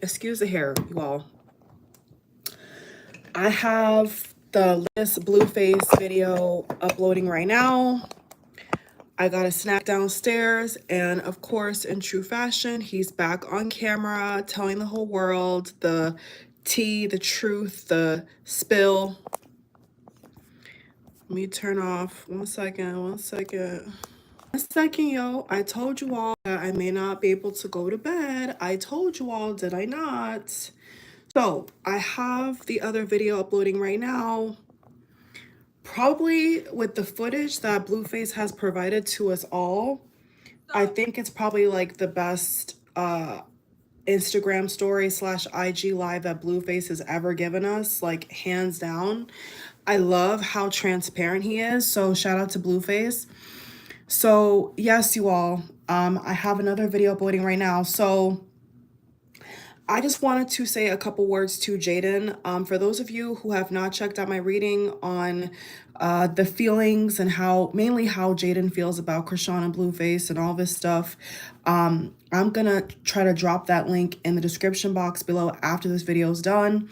excuse the hair, you all. I have the latest Blueface video uploading right now. I got a snack downstairs, and of course, in true fashion, he's back on camera telling the whole world the tea, the truth, the spill. Let me turn off. One second. One second, yo. I told you all that I may not be able to go to bed. I told you all, did I not? So I have the other video uploading right now, probably with the footage that Blueface has provided to us all. I think it's probably like the best Instagram story / IG live that Blueface has ever given us, like hands down. I love how transparent he is, so shout out to Blueface. So yes, you all, I have another video uploading right now. So I just wanted to say a couple words to Jaidyn. For those of you who have not checked out my reading on the feelings and mainly how Jaidyn feels about CHRISEAN and Blueface and all this stuff, I'm gonna try to drop that link in the description box below after this video is done.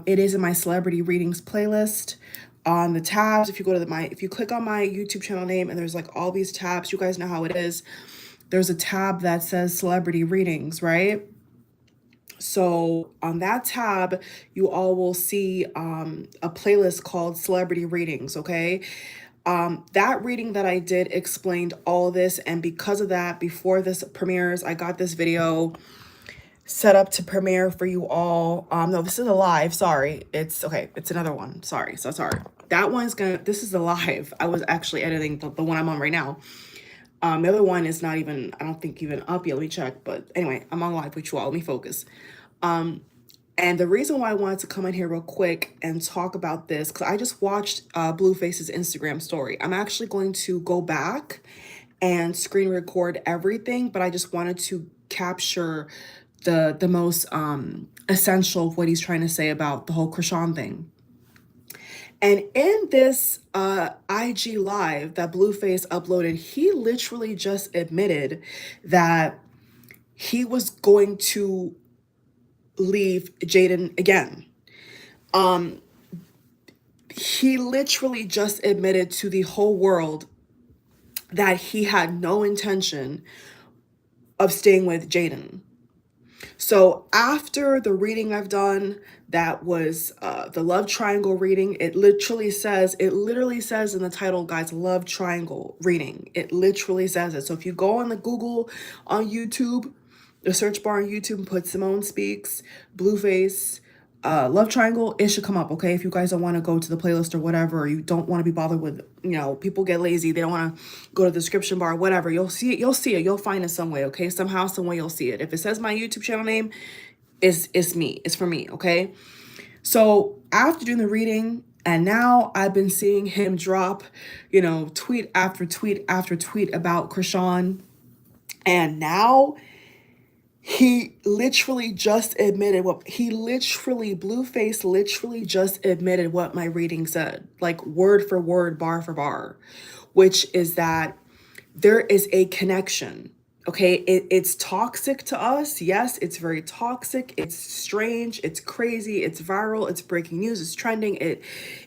It is in my celebrity readings playlist. On the tabs, if you go to if you click on my YouTube channel name and there's like all these tabs, you guys know how it is. There's a tab that says celebrity readings, right? So on that tab, you all will see a playlist called Celebrity Readings, okay? That reading that I did explained all of this, and because of that, before this premieres, I got this video set up to premiere for you all. No, this is a live, sorry. It's another one, sorry, so sorry. This is a live. I was actually editing the one I'm on right now. The other one is not even, I don't think even up yet. Let me check. But anyway, I'm on live with you all. Let me focus. And the reason why I wanted to come in here real quick and talk about this, because I just watched Blueface's Instagram story. I'm actually going to go back and screen record everything, but I just wanted to capture the most essential of what he's trying to say about the whole CHRISEAN thing. And in this IG live that Blueface uploaded, he literally just admitted that he was going to leave Jaidyn again. He literally just admitted to the whole world that he had no intention of staying with Jaidyn. So after the reading I've done, that was the love triangle reading. It literally says in the title, guys, love triangle reading. It literally says it. So if you go on the Google, on YouTube, the search bar on YouTube, and put SimoneSpeaks, Blueface, love triangle, it should come up, okay? If you guys don't want to go to the playlist or whatever, or you don't want to be bothered with, people get lazy, they don't want to go to the description bar, whatever, you'll see it, you'll find it some way, okay? Somehow, some way you'll see it. If it says my YouTube channel name, it's me, it's for me, okay? So after doing the reading, and now I've been seeing him drop, tweet after tweet after tweet about CHRISEAN, and now he literally just admitted Blueface literally just admitted what my reading said, like word for word, bar for bar, which is that there is a connection, okay? It's toxic to us. Yes, it's very toxic. It's strange. It's crazy. It's viral. It's breaking news. It's trending.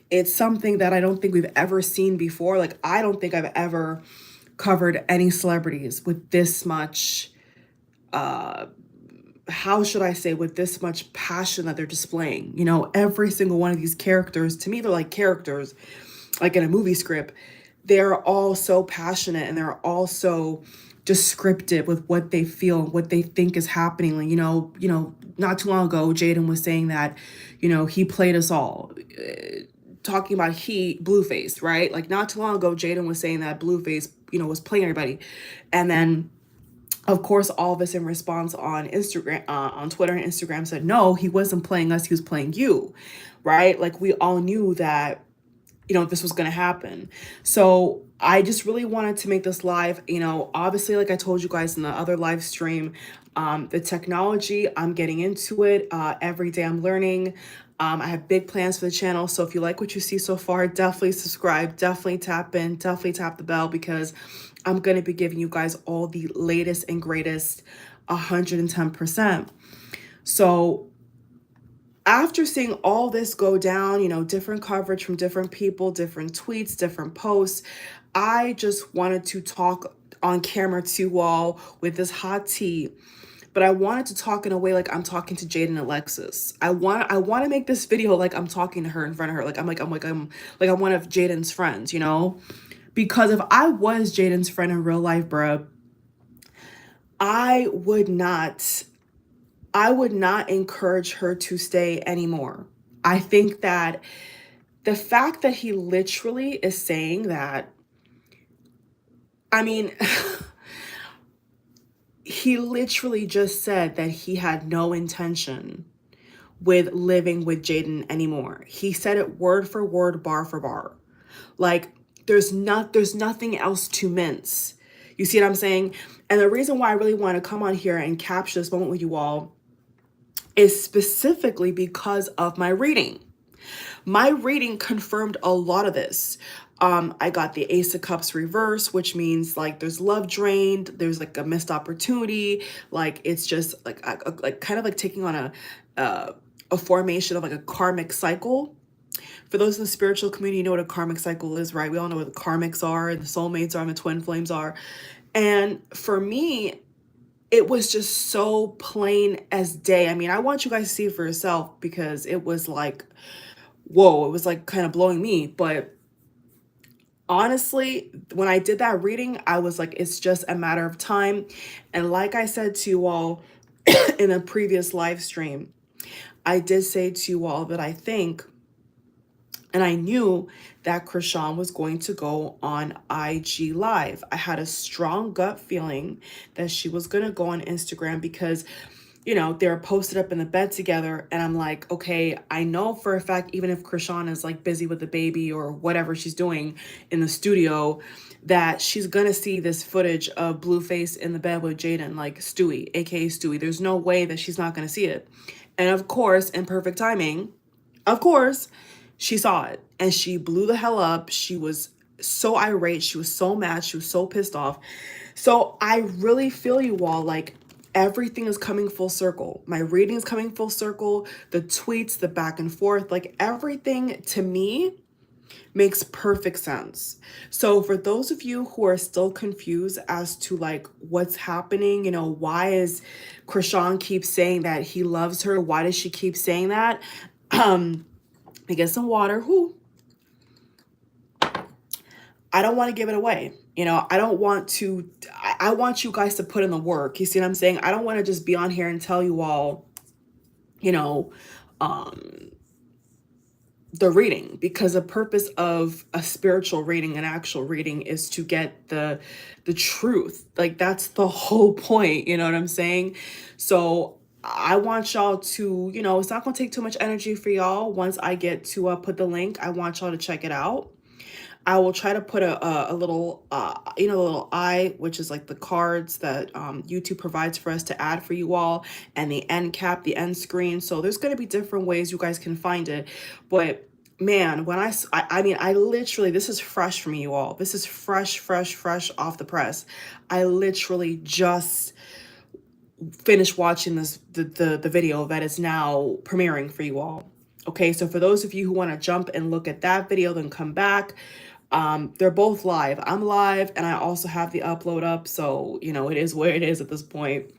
It's something that I don't think we've ever seen before. Like, I don't think I've ever covered any celebrities with this much how should I say, with this much passion that they're displaying. Every single one of these characters, to me, they're like characters, like in a movie script. They're all so passionate, and they're all so descriptive with what they feel, what they think is happening. Like, not too long ago, Jaidyn was saying that, he played us all. Talking about Blueface, right? Like, not too long ago, Jaidyn was saying that Blueface, was playing everybody. And then, of course, all of us in response on Instagram, on Twitter and Instagram said, no, he wasn't playing us, he was playing you, right? Like, we all knew that, this was going to happen. So I just really wanted to make this live. Obviously, like I told you guys in the other live stream, the technology, I'm getting into it. Every day I'm learning. I have big plans for the channel. So if you like what you see so far, definitely subscribe, definitely tap in, definitely tap the bell, because I'm going to be giving you guys all the latest and greatest 110%. So after seeing all this go down, you know, different coverage from different people, different tweets, different posts, I just wanted to talk on camera to you all with this hot tea. But I wanted to talk in a way like I'm talking to Jaidyn Alexis. I want to make this video like I'm talking to her in front of her. I'm one of Jaidyn's friends, you know? Because if I was Jaidyn's friend in real life, bruh, I would not encourage her to stay anymore. I think that the fact that he literally is saying that, I mean, he literally just said that he had no intention with living with Jaidyn anymore. He said it word for word, bar for bar. Like there's nothing else to mince. You see what I'm saying? And the reason why I really want to come on here and capture this moment with you all is specifically because of my reading. My reading confirmed a lot of this. I got the Ace of Cups reverse, which means like there's love drained, there's like a missed opportunity, like it's just like kind of like taking on a formation of like a karmic cycle. For those in the spiritual community, you know what a karmic cycle is, right? We all know what the karmics are, and the soulmates are, and the twin flames are. And for me, it was just so plain as day. I mean, I want you guys to see it for yourself because it was like, whoa, it was like kind of blowing me. But honestly, when I did that reading, I was like, it's just a matter of time. And like I said to you all in a previous live stream, I did say to you all that I think, and I knew that CHRISEAN was going to go on IG Live. I had a strong gut feeling that she was going to go on Instagram because, you know, they were posted up in the bed together. And I'm like, okay, I know for a fact, even if CHRISEAN is like busy with the baby or whatever she's doing in the studio, that she's going to see this footage of BLUEFACE in the bed with Jaidyn, like Stewie, A.ka Stewie. There's no way that she's not going to see it. And of course, in perfect timing, of course, she saw it and she blew the hell up. She was so irate. She was so mad. She was so pissed off. So I really feel you all, like everything is coming full circle. My reading is coming full circle. The tweets, the back and forth, like everything to me makes perfect sense. So for those of you who are still confused as to like what's happening, you know, why is CHRISEAN keep saying that he loves her? Why does she keep saying that? I get some water. Whoo. I don't want to give it away. You know, I don't want to, I want you guys to put in the work. You see what I'm saying? I don't want to just be on here and tell you all, you know, the reading, because the purpose of a spiritual reading, an actual reading, is to get the truth. Like that's the whole point. You know what I'm saying? So I want y'all to, you know, it's not gonna take too much energy for y'all. Once I get to put the link, I want y'all to check it out. I will try to put a little, you know, a little eye, which is like the cards that YouTube provides for us to add for you all, and the end cap, the end screen. So there's going to be different ways you guys can find it. But man, when I mean, I literally, this is fresh for me, you all. This is fresh off the press. I literally just finished watching the video that is now premiering for you all. Okay, so for those of you who want to jump and look at that video, then come back. They're both live. I'm live and I also have the upload up. So, you know, it is where it is at this point.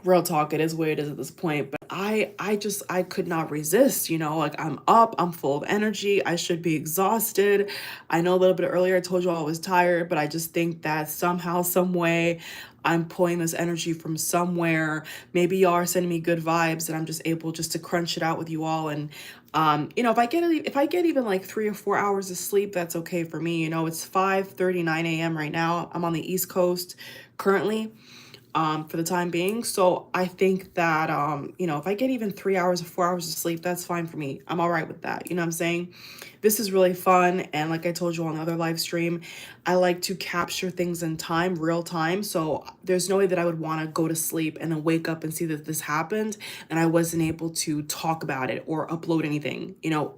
Real talk, it is where it is at this point. But I could not resist, you know, like I'm up, I'm full of energy. I should be exhausted. I know a little bit earlier I told you I was tired, but I just think that somehow, some way, I'm pulling this energy from somewhere. Maybe y'all are sending me good vibes and I'm just able just to crunch it out with you all. And you know, if I get even like 3 or 4 hours of sleep, that's okay for me. You know, it's 5:39 a.m. right now. I'm on the East Coast currently, for the time being. So I think that, you know, if I get even 3 hours or 4 hours of sleep, that's fine for me. I'm all right with that. You know what I'm saying? This is really fun. And like I told you on the other live stream, I like to capture things in time, real time. So there's no way that I would want to go to sleep and then wake up and see that this happened and I wasn't able to talk about it or upload anything, you know,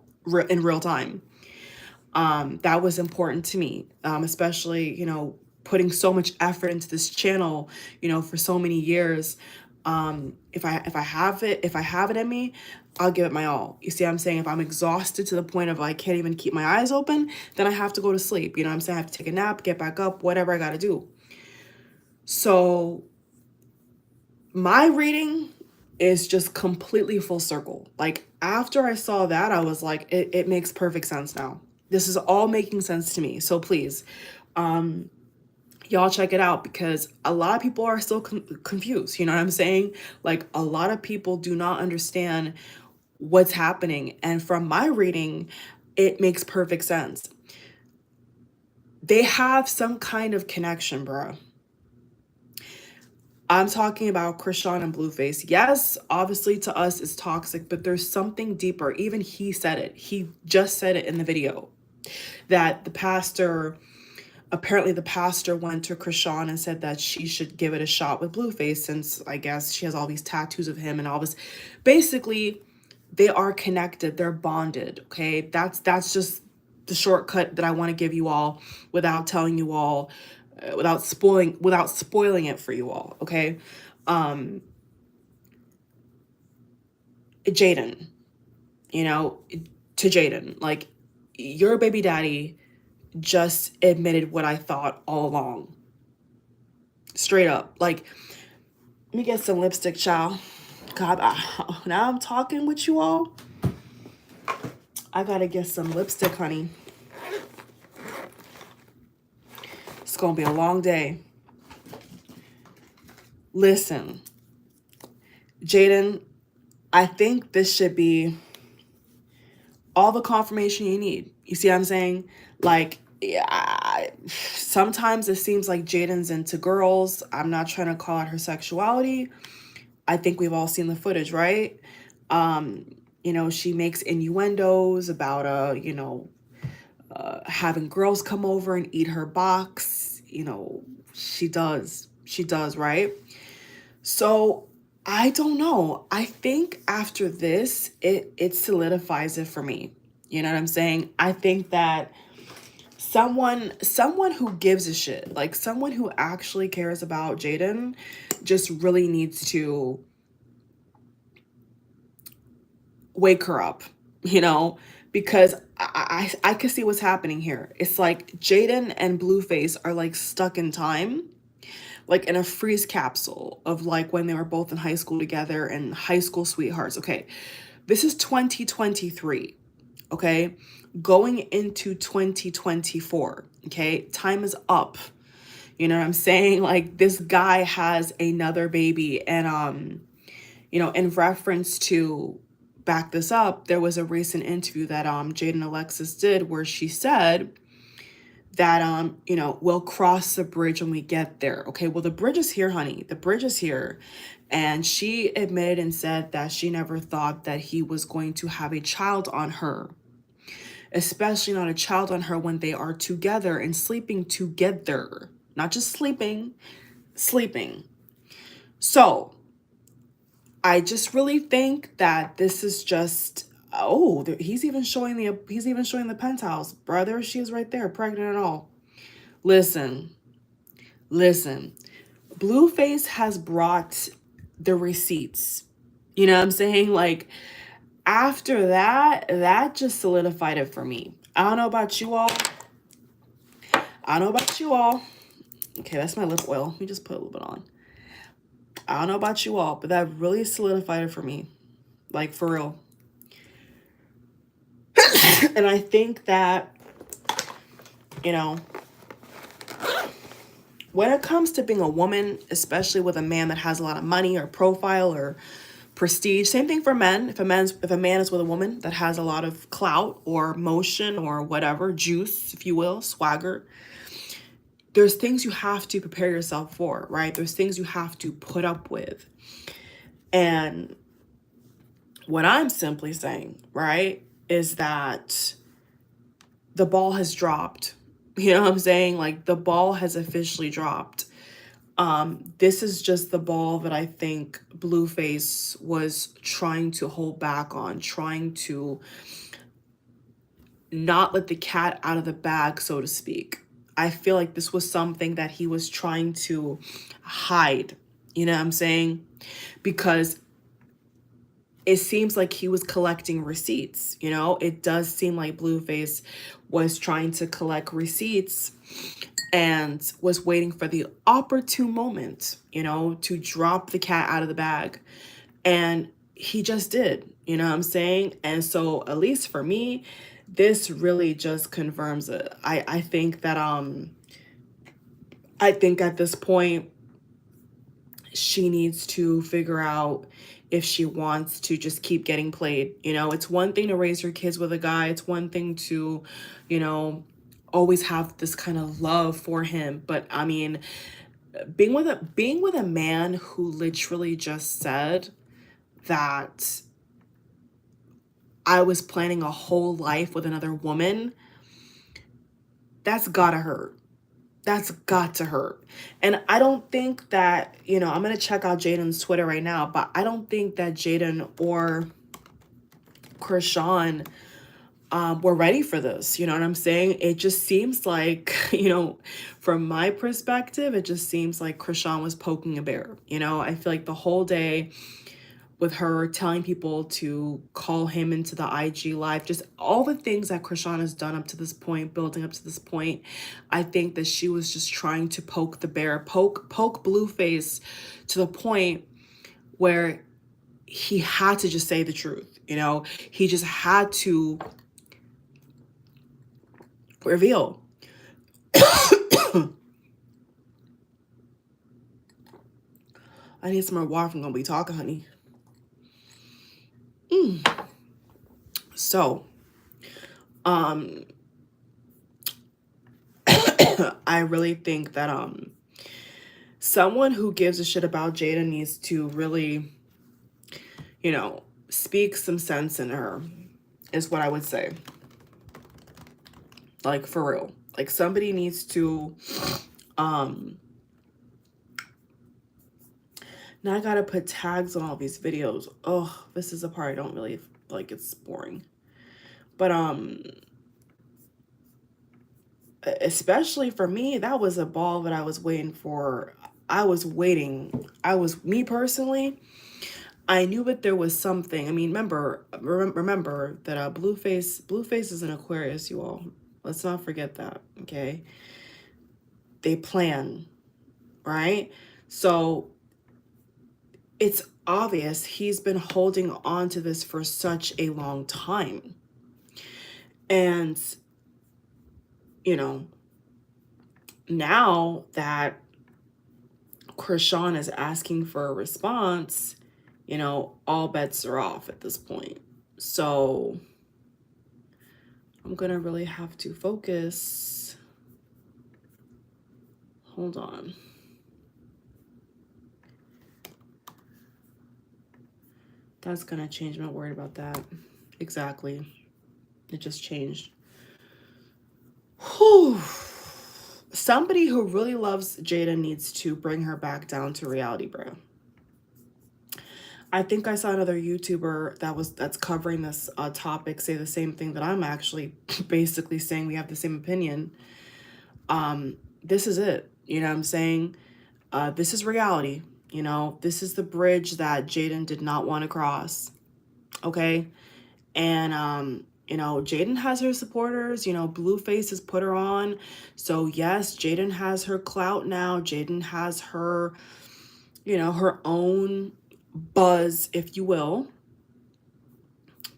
in real time. That was important to me, especially, you know, putting so much effort into this channel, you know, for so many years. If I have it in me, I'll give it my all. You see what I'm saying? If I'm exhausted to the point of I can't even keep my eyes open, then I have to go to sleep. You know what I'm saying? I have to take a nap, get back up, whatever I got to do. So my reading is just completely full circle. Like after I saw that, I was like, it makes perfect sense now. This is all making sense to me. So please, y'all check it out, because a lot of people are still confused. You know what I'm saying? Like a lot of people do not understand what's happening. And from my reading, it makes perfect sense. They have some kind of connection, bro. I'm talking about CHRISEAN and BLUEFACE. Yes, obviously to us it's toxic, but there's something deeper. Even he said it. He just said it in the video that apparently the pastor went to CHRISEAN and said that she should give it a shot with BLUEFACE, since I guess she has all these tattoos of him and all this. Basically, they are connected. They're bonded. Okay, that's just the shortcut that I want to give you all without telling you all, without spoiling it for you all. Okay, Jaidyn, you know, to Jaidyn, like your baby daddy just admitted what I thought all along. Straight up. Like, let me get some lipstick, child. God, now I'm talking with you all. I gotta get some lipstick, honey. It's gonna be a long day. Listen, Jaidyn, I think this should be all the confirmation you need. You see what I'm saying? Like, yeah, sometimes it seems like Jaidyn's into girls. I'm not trying to call out her sexuality. I think we've all seen the footage, right? You know, she makes innuendos about, you know, having girls come over and eat her box. You know, she does, right? So I don't know. I think after this, it solidifies it for me. You know what I'm saying? I think that someone who gives a shit, like someone who actually cares about Jaidyn, just really needs to wake her up, you know, because I can see what's happening here. It's like Jaidyn and BLUEFACE are like stuck in time, like in a freeze capsule of like when they were both in high school together and high school sweethearts. Okay, this is 2023, okay, going into 2024. Okay, time is up. You know what I'm saying? Like this guy has another baby, and you know, in reference to back this up, there was a recent interview that Jaidyn Alexis did where she said that you know, we'll cross the bridge when we get there. Okay, well the bridge is here, honey. The bridge is here. And she admitted and said that she never thought that he was going to have a child on her, especially not a child on her when they are together and sleeping together, not just sleeping. So I just really think that this is just, oh, he's even showing the penthouse. Brother, she is right there, pregnant and all. Listen. BLUEFACE has brought the receipts. You know what I'm saying? Like after that just solidified it for me. I don't know about you all. Okay, that's my lip oil. Let me just put a little bit on. I don't know about you all, but that really solidified it for me. Like for real. And I think that, you know, when it comes to being a woman, especially with a man that has a lot of money or profile or prestige, same thing for men. If a man is with a woman that has a lot of clout or motion or whatever, juice, if you will, swagger, there's things you have to prepare yourself for, right? There's things you have to put up with. And what I'm simply saying, right, is that the ball has dropped. You know what I'm saying? Like the ball has officially dropped. This is just the ball that I think BLUEFACE was trying to hold back on, trying to not let the cat out of the bag, so to speak. I feel like this was something that he was trying to hide. You know what I'm saying? Because it seems like he was collecting receipts, you know? It does seem like Blueface was trying to collect receipts and was waiting for the opportune moment, you know, to drop the cat out of the bag. And he just did, you know what I'm saying? And so at least for me, this really just confirms it. I think that I think at this point she needs to figure out if she wants to just keep getting played. You know, it's one thing to raise your kids with a guy. It's one thing to, you know, always have this kind of love for him. But I mean, being with a man who literally just said that I was planning a whole life with another woman, that's gotta hurt. That's got to hurt. And I don't think that, you know, I'm going to check out Jaidyn's Twitter right now, but I don't think that Jaidyn or CHRISEAN were ready for this. You know what I'm saying? It just seems like, you know, from my perspective, it just seems like CHRISEAN was poking a bear. You know, I feel like the whole day with her telling people to call him into the IG live, just all the things that CHRISEAN has done up to this point, building up to this point, I think that she was just trying to poke the bear, poke Blueface to the point where he had to just say the truth. You know, he just had to reveal. I need some more water if I'm gonna be talking, honey. So, I really think that someone who gives a shit about Jaidyn needs to really, you know, speak some sense in her, is what I would say. Like, for real. Like, somebody needs to now I gotta put tags on all these videos. Oh, this is a part I don't really like. It's boring. But especially for me, that was a ball that I was waiting for. I was me personally, I knew that there was something. I mean, remember that Blueface is an Aquarius, you all. Let's not forget that, okay? They plan, right? So it's obvious he's been holding on to this for such a long time. And, you know, now that CHRISEAN is asking for a response, you know, all bets are off at this point. So I'm gonna really have to focus. Hold on. That's gonna change. I'm not worried about that. Exactly. It just changed. Whew. Somebody who really loves Jaidyn needs to bring her back down to reality, bro. I think I saw another YouTuber that's covering this topic say the same thing that I'm actually basically saying. We have the same opinion. This is it. You know what I'm saying? This is reality. You know, this is the bridge that Jaidyn did not want to cross. Okay? And you know, Jaidyn has her supporters. You know, Blueface has put her on. So yes, Jaidyn has her clout now. Jaidyn has her, you know, her own buzz, if you will,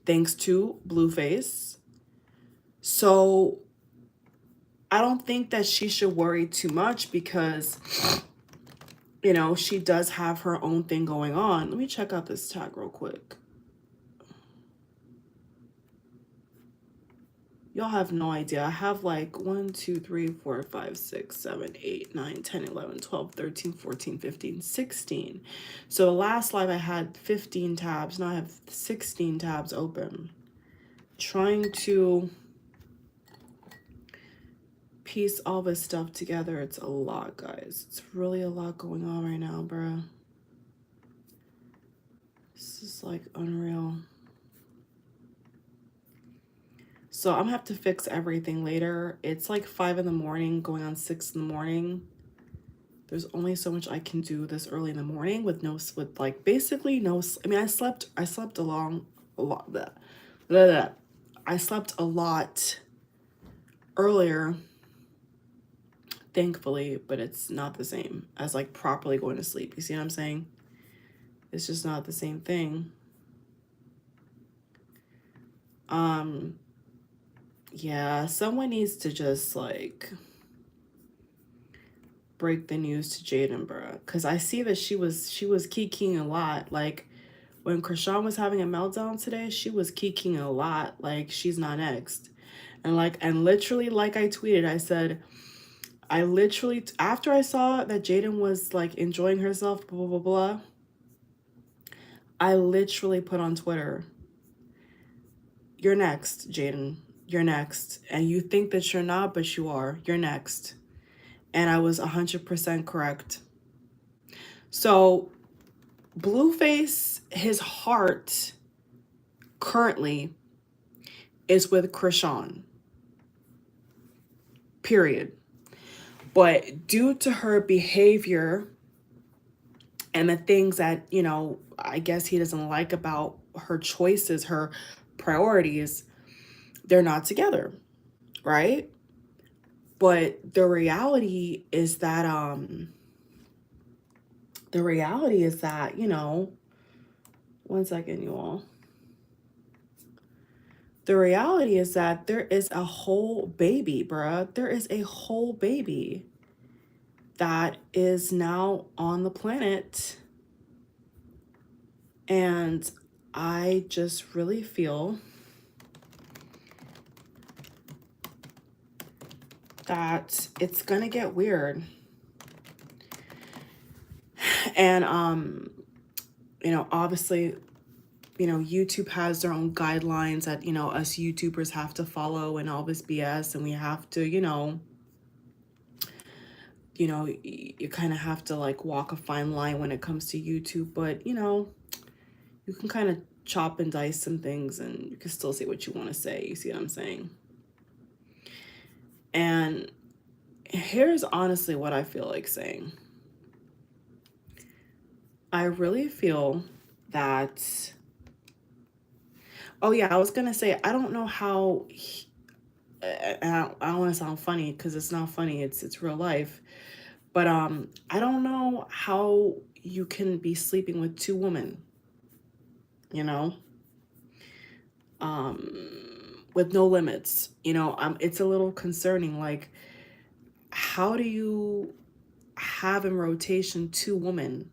thanks to Blueface. So I don't think that she should worry too much because, you know, she does have her own thing going on. Let me check out this tag real quick. Y'all have no idea. I have like 1, 2, 3, 4, 5, 6, 7, 8, 9, 10, 11, 12, 13, 14, 15, 16. So the last live I had 15 tabs. Now I have 16 tabs open. Trying to piece all this stuff together. It's a lot, guys. It's really a lot going on right now, bruh. This is like unreal. So I'm gonna have to fix everything later. It's like 5 in the morning, going on 6 in the morning. There's only so much I can do this early in the morning with with like basically no, I mean, I slept a lot, blah, blah, blah. I slept a lot earlier, thankfully, but it's not the same as like properly going to sleep. You see what I'm saying? It's just not the same thing. Yeah, someone needs to just like break the news to Jaidyn, bruh. Cause I see that she was kikiing a lot. Like when CHRISEAN was having a meltdown today, she was kikiing a lot. Like she's not next. And literally, like I tweeted, I said, I literally, after I saw that Jaidyn was like enjoying herself, blah, blah, blah, blah, I literally put on Twitter, you're next, Jaidyn. You're next. And you think that you're not, but you are. You're next. And I was 100% correct. So BLUEFACE, his heart currently is with CHRISEAN. Period. But due to her behavior and the things that, you know, I guess he doesn't like about her choices, her priorities, they're not together, right? But the reality is that, you know, one second, you all. The reality is that there is a whole baby, bruh. There is a whole baby that is now on the planet. And I just really feel that it's gonna get weird. And you know, obviously, you know, YouTube has their own guidelines that, you know, us YouTubers have to follow and all this BS, and we have to, you know, you kind of have to like walk a fine line when it comes to YouTube, but you know, you can kind of chop and dice some things and you can still say what you want to say. You see what I'm saying? And here's honestly what I feel like saying. I really feel that, oh yeah, I was gonna say, I don't know how I don't want to sound funny because it's not funny, it's real life, but I don't know how you can be sleeping with two women, you know, with no limits, you know. It's a little concerning. Like, how do you have in rotation two women?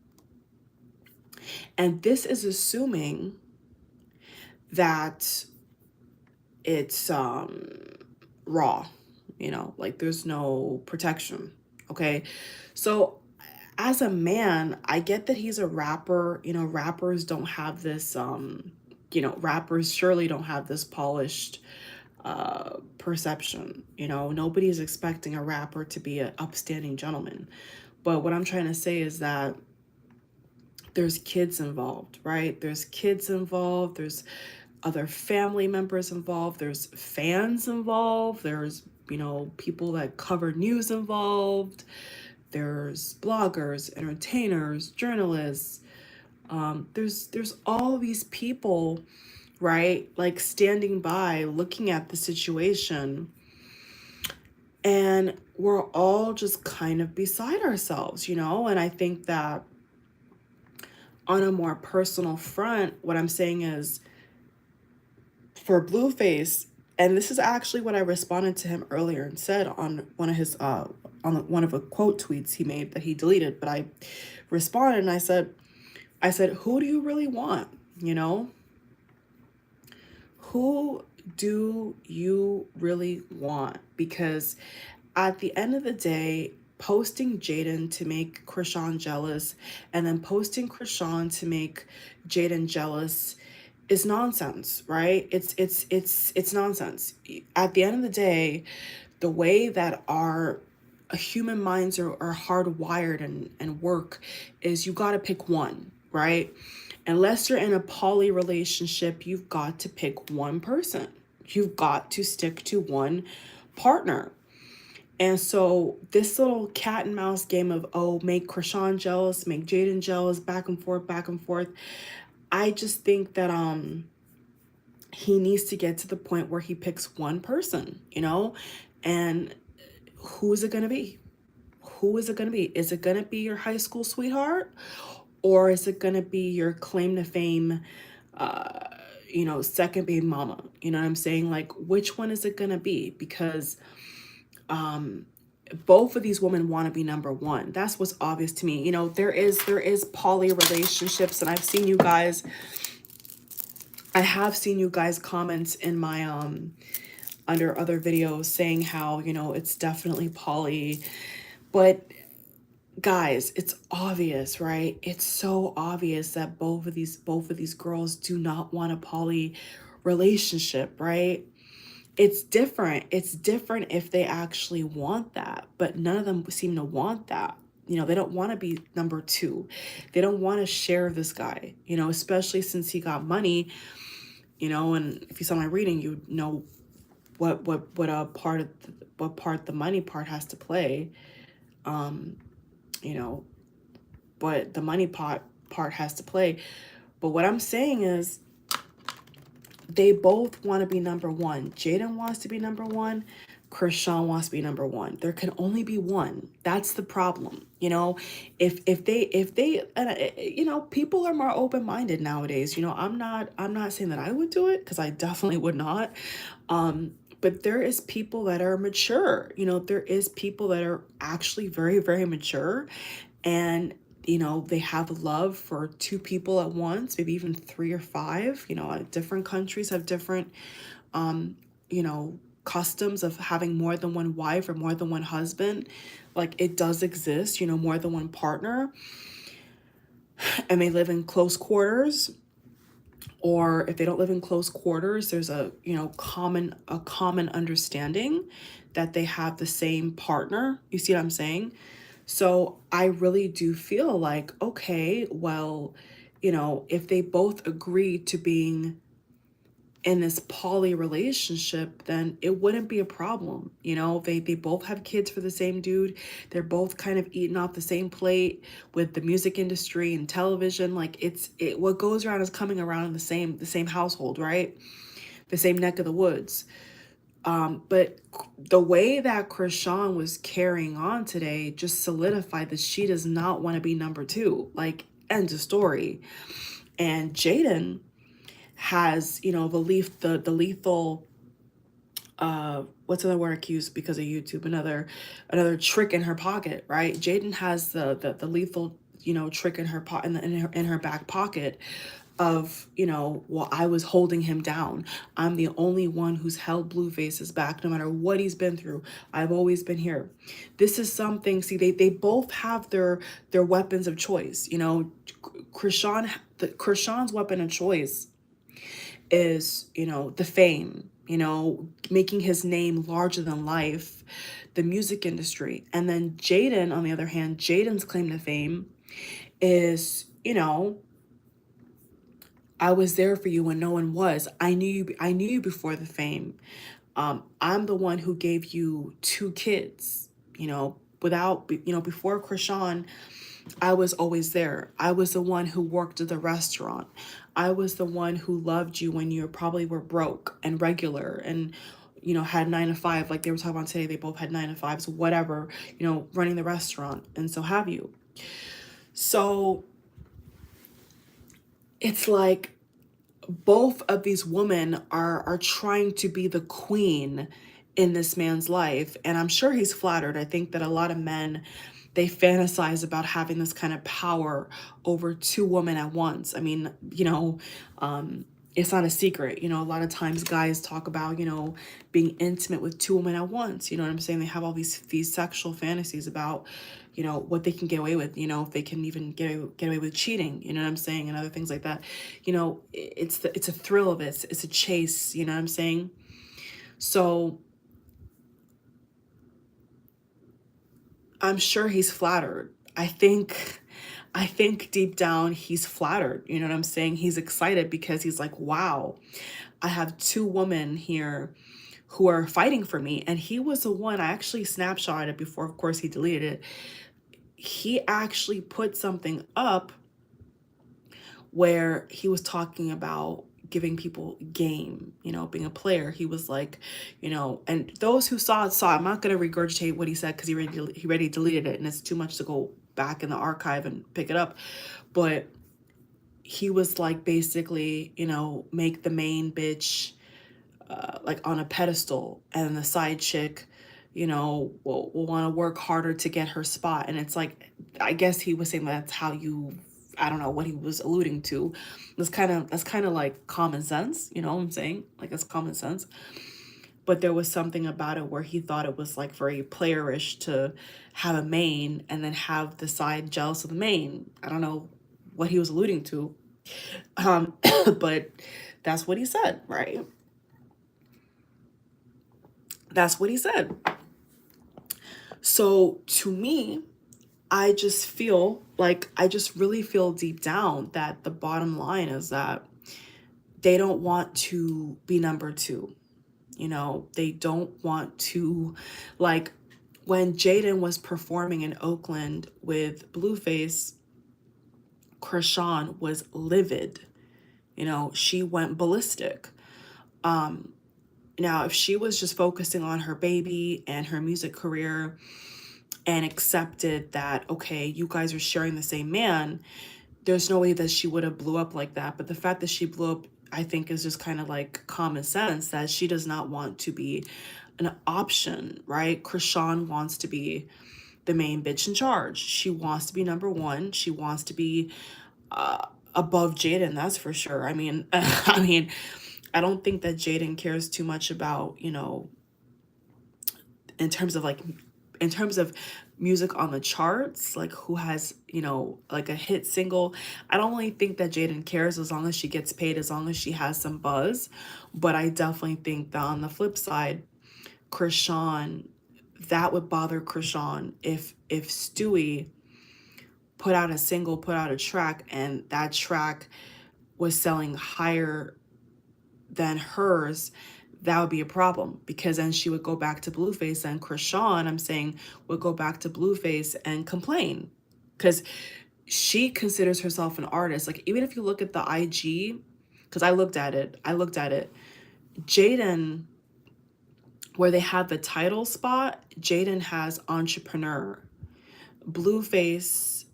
And this is assuming that it's raw, you know, like there's no protection. Okay, so as a man, I get that he's a rapper. You know, rappers don't have this you know, rappers surely don't have this polished perception. You know, nobody's expecting a rapper to be an upstanding gentleman. But what I'm trying to say is that there's kids involved, right? There's kids involved, there's other family members involved, there's fans involved, there's, you know, people that cover news involved, there's bloggers, entertainers, journalists. There's all these people, right? Like standing by, looking at the situation, and we're all just kind of beside ourselves, you know? And I think that on a more personal front, what I'm saying is, for BLUEFACE, and this is actually what I responded to him earlier and said on one of his on one of a quote tweets he made that he deleted, but I responded and I said, who do you really want? You know, who do you really want? Because at the end of the day, posting Jaidyn to make CHRISEAN jealous and then posting CHRISEAN to make Jaidyn jealous is nonsense, right? It's nonsense. At the end of the day, the way that our human minds are hardwired and work is you got to pick one, right? Unless you're in a poly relationship, you've got to pick one person. You've got to stick to one partner. And so this little cat and mouse game of, oh, make Chrisean jealous, make Jaidyn jealous, back and forth, back and forth. I just think that he needs to get to the point where he picks one person, and who is it going to be? Who is it going to be? Is it going to be your high school sweetheart, or is it going to be your claim to fame, second baby mama? You know what I'm saying? Like, which one is it going to be? Because both of these women want to be number one. That's what's obvious to me. There is poly relationships, and I have seen you guys comment in my under other videos saying how, it's definitely poly. But guys, it's obvious, right? It's so obvious that both of these girls do not want a poly relationship, right? It's different. It's different if they actually want that, but none of them seem to want that. They don't want to be number two. They don't want to share this guy, especially since he got money, and if you saw my reading, you know what part the money part has to play. You know, but the money part has to play. But what I'm saying is they both want to be number one. Jaidyn wants to be number one. Chrisean wants to be number one. There can only be one. That's the problem. If they people are more open-minded nowadays. I'm not saying that I would do it, because I definitely would not. But there is people that are mature. There is people that are actually very, very mature, and they have love for two people at once, maybe even three or five. Different countries have different customs of having more than one wife or more than one husband. Like, it does exist, more than one partner, and they live in close quarters. Or if they don't live in close quarters, there's a common understanding that they have the same partner. You see what I'm saying? So I really do feel like, okay, well, if they both agree to being in this poly relationship, then it wouldn't be a problem. They both have kids for the same dude. They're both kind of eating off the same plate with the music industry and television. Like, what goes around is coming around in the same household, right? The same neck of the woods. But the way that Chrisean was carrying on today just solidified that she does not want to be number two. Like, end of story. And Jaidyn has, the lethal, what's another word I use because of YouTube? Another trick in her pocket, right? Jaidyn has the lethal, trick in her in her back pocket of, well, I was holding him down. I'm the only one who's held Blueface's back no matter what he's been through. I've always been here. This is something, see, they both have their weapons of choice. Chrisean's weapon of choice is, the fame, making his name larger than life, the music industry. And then Jaidyn, on the other hand, Jaidyn's claim to fame is, I was there for you when no one was. I knew you before the fame. I'm the one who gave you 2 kids, before Chrisean, I was always there. I was the one who worked at the restaurant. I was the one who loved you when you probably were broke and regular and, had 9 to 5, like they were talking about today. They both had 9 to 5s, whatever, running the restaurant, and so have you. So it's like both of these women are trying to be the queen in this man's life, and I'm sure he's flattered. I think that a lot of men, they fantasize about having this kind of power over 2 women at once. I mean, it's not a secret. A lot of times guys talk about, being intimate with 2 women at once. You know what I'm saying? They have all these sexual fantasies about, what they can get away with, if they can even get away with cheating, you know what I'm saying? And other things like that. It's a thrill of it. It's a chase, you know what I'm saying? So I'm sure he's flattered. I think deep down he's flattered. You know what I'm saying? He's excited because he's like, wow, I have 2 women here who are fighting for me. And he was the one, I actually snapshotted it before, of course, he deleted it. He actually put something up where he was talking about giving people game, you know, being a player. He was like, you know, and those who saw it saw. I'm not going to regurgitate what he said because he already deleted it and it's too much to go back in the archive and pick it up. But he was like, basically, you know, make the main bitch like on a pedestal, and the side chick, you know, will want to work harder to get her spot. And it's like, I guess he was saying that's how you, I don't know what he was alluding to. That's kind of like common sense, you know what I'm saying? Like, it's common sense. But there was something about it where he thought it was like very playerish to have a main and then have the side jealous of the main. I don't know what he was alluding to. But that's what he said, right? That's what he said. So to me, I just feel like, I just really feel deep down that the bottom line is that they don't want to be number two. You know, they don't want to, like, when Jaidyn was performing in Oakland with BLUEFACE, CHRISEAN was livid. You know, she went ballistic. Now, if she was just focusing on her baby and her music career and accepted that, okay, you guys are sharing the same man, there's no way that she would have blew up like that. But the fact that she blew up, I think, is just kind of like common sense, that she does not want to be an option, right? CHRISEAN wants to be the main bitch in charge. She wants to be number one. She wants to be above Jaidyn, that's for sure. I mean, I don't think that Jaidyn cares too much about, you know, in terms of like, in terms of music on the charts, like who has, you know, like a hit single. I don't really think that Jaidyn cares as long as she gets paid, as long as she has some buzz. But I definitely think that on the flip side, CHRISEAN, that would bother CHRISEAN if Stewie put out a single, put out a track, and that track was selling higher than hers. That would be a problem, because then she would go back to BLUEFACE, and CHRISEAN, I'm saying, would go back to BLUEFACE and complain, because she considers herself an artist. Like, even if you look at the IG, because I looked at it, Jaidyn, where they have the title spot, Jaidyn has entrepreneur, BLUEFACE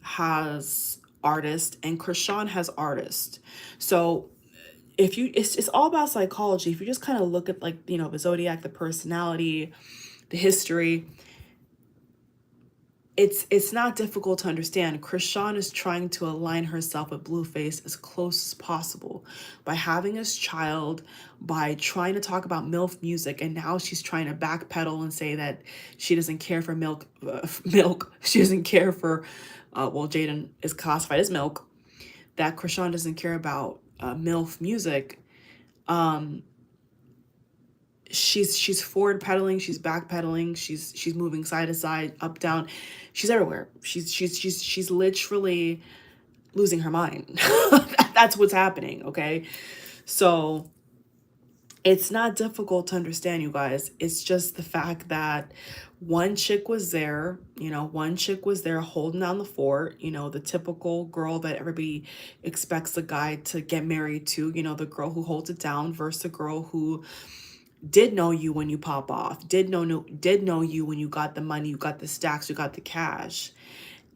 has artist, and CHRISEAN has artist. So if you, it's all about psychology. If you just kind of look at, like, you know, the zodiac, the personality, the history, it's not difficult to understand. CHRISEAN is trying to align herself with BLUEFACE as close as possible by having his child, by trying to talk about MILF music, and now she's trying to backpedal and say that she doesn't care for milk. She doesn't care for, well, Jaidyn is classified as milk. That CHRISEAN doesn't care about MILF music. She's forward pedaling, she's back pedaling, she's moving side to side, up, down. She's everywhere. She's literally losing her mind. That's what's happening, okay? So it's not difficult to understand, you guys. It's just the fact that one chick was there, you know, one chick was there holding down the fort, you know, the typical girl that everybody expects a guy to get married to, you know, the girl who holds it down versus the girl who did know you when you pop off, did know you when you got the money, you got the stacks, you got the cash.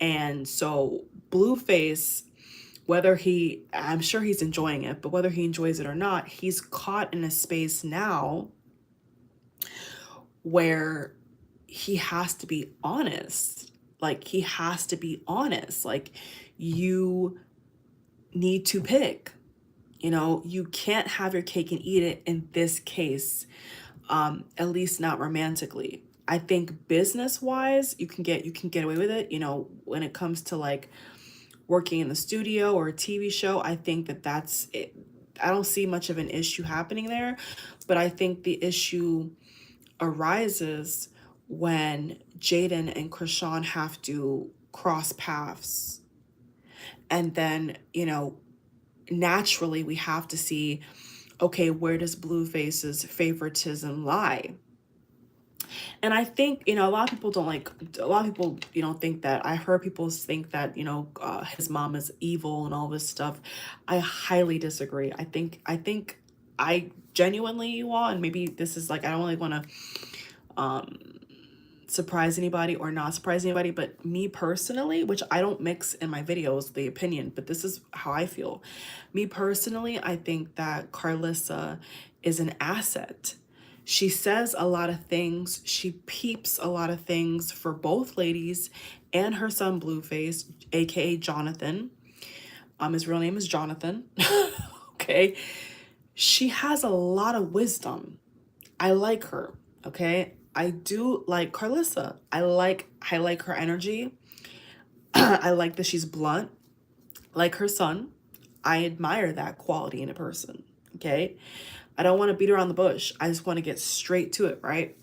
And so BLUEFACE, whether he, I'm sure he's enjoying it, but whether he enjoys it or not, he's caught in a space now where he has to be honest. Like, he has to be honest. Like, you need to pick. You know, you can't have your cake and eat it in this case, at least not romantically. I think business-wise, you can get away with it. You know, when it comes to like working in the studio or a TV show, I think that that's it. I don't see much of an issue happening there, but I think the issue arises when Jaidyn and CHRISEAN have to cross paths, and then, you know, naturally we have to see okay, where does Blueface's favoritism lie? And I think, a lot of people don't like, a lot of people, think that, I heard people think that, his mom is evil and all this stuff. I highly disagree. I genuinely, you all, and maybe this is like, I don't really want to surprise anybody or not surprise anybody, but me personally, which I don't mix in my videos, the opinion, but this is how I feel. Me personally, I think that Carlissa is an asset. She says a lot of things. She peeps a lot of things for both ladies and her son Blueface, aka Jonathan. His real name is Jonathan. Okay. She has a lot of wisdom. I like her. Okay. I do like Carlissa. I like her energy. I like that she's blunt, like her son. I admire that quality in a person. Okay. I don't want to beat around the bush. I just want to get straight to it, right?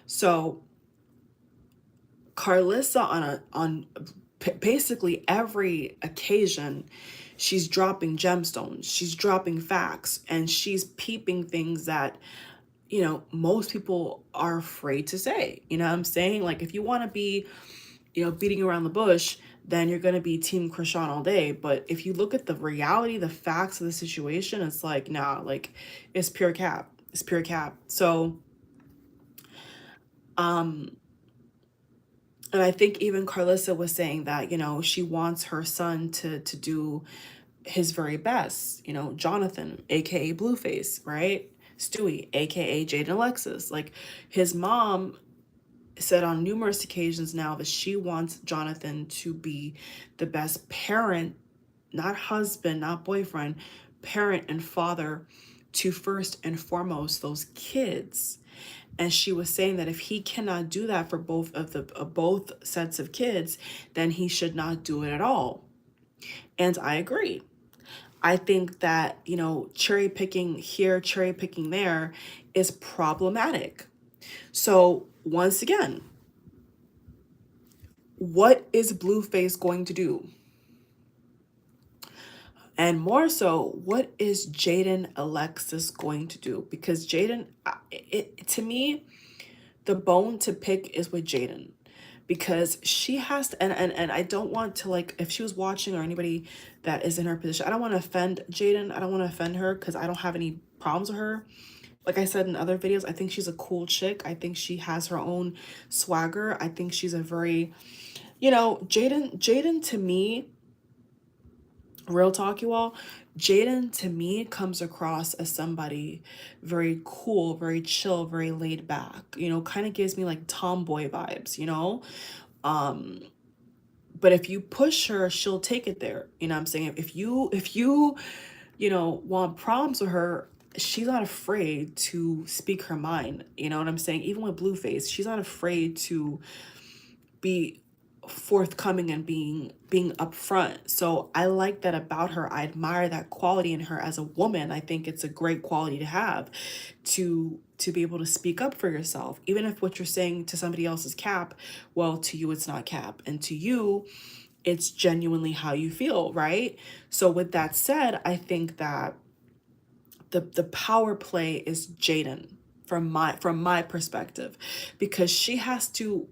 So Carlissa on basically every occasion, she's dropping gemstones, she's dropping facts, and she's peeping things that, most people are afraid to say. You know what I'm saying? Like, if you want to be, beating around the bush, then you're going to be Team CHRISEAN all day. But if you look at the reality, the facts of the situation, it's like, nah, like, it's pure cap. It's pure cap. So, and I think even Carlissa was saying that, she wants her son to do his very best, Jonathan, aka Blueface, right? Stewie, aka Jaidyn Alexis. Like, his mom said on numerous occasions now that she wants Jonathan to be the best parent, not husband, not boyfriend, parent and father to first and foremost those kids. And she was saying that if he cannot do that for both of the both sets of kids, then he should not do it at all. And I agree. I think that, cherry picking here, cherry picking there is problematic. So once again, what is Blueface going to do? And more so, what is Jaidyn Alexis going to do? Because Jaidyn, to me, the bone to pick is with Jaidyn, because she has to, and I don't want to, like, if she was watching or anybody that is in her position, I don't want to offend Jaidyn. I don't want to offend her because I don't have any problems with her. Like I said in other videos, I think she's a cool chick. I think she has her own swagger. I think she's a very, Jaidyn to me, real talk, you all, Jaidyn to me comes across as somebody very cool, very chill, very laid back, kind of gives me like tomboy vibes, but if you push her, she'll take it there. You know what I'm saying? If you want problems with her, she's not afraid to speak her mind. You know what I'm saying? Even with Blueface, she's not afraid to be forthcoming and being upfront. So I like that about her. I admire that quality in her as a woman. I think it's a great quality to have, to be able to speak up for yourself, even if what you're saying to somebody else is cap. Well, to you it's not cap, and to you it's genuinely how you feel, right? So with that said, I think that the power play is Jaidyn from my perspective, because she has to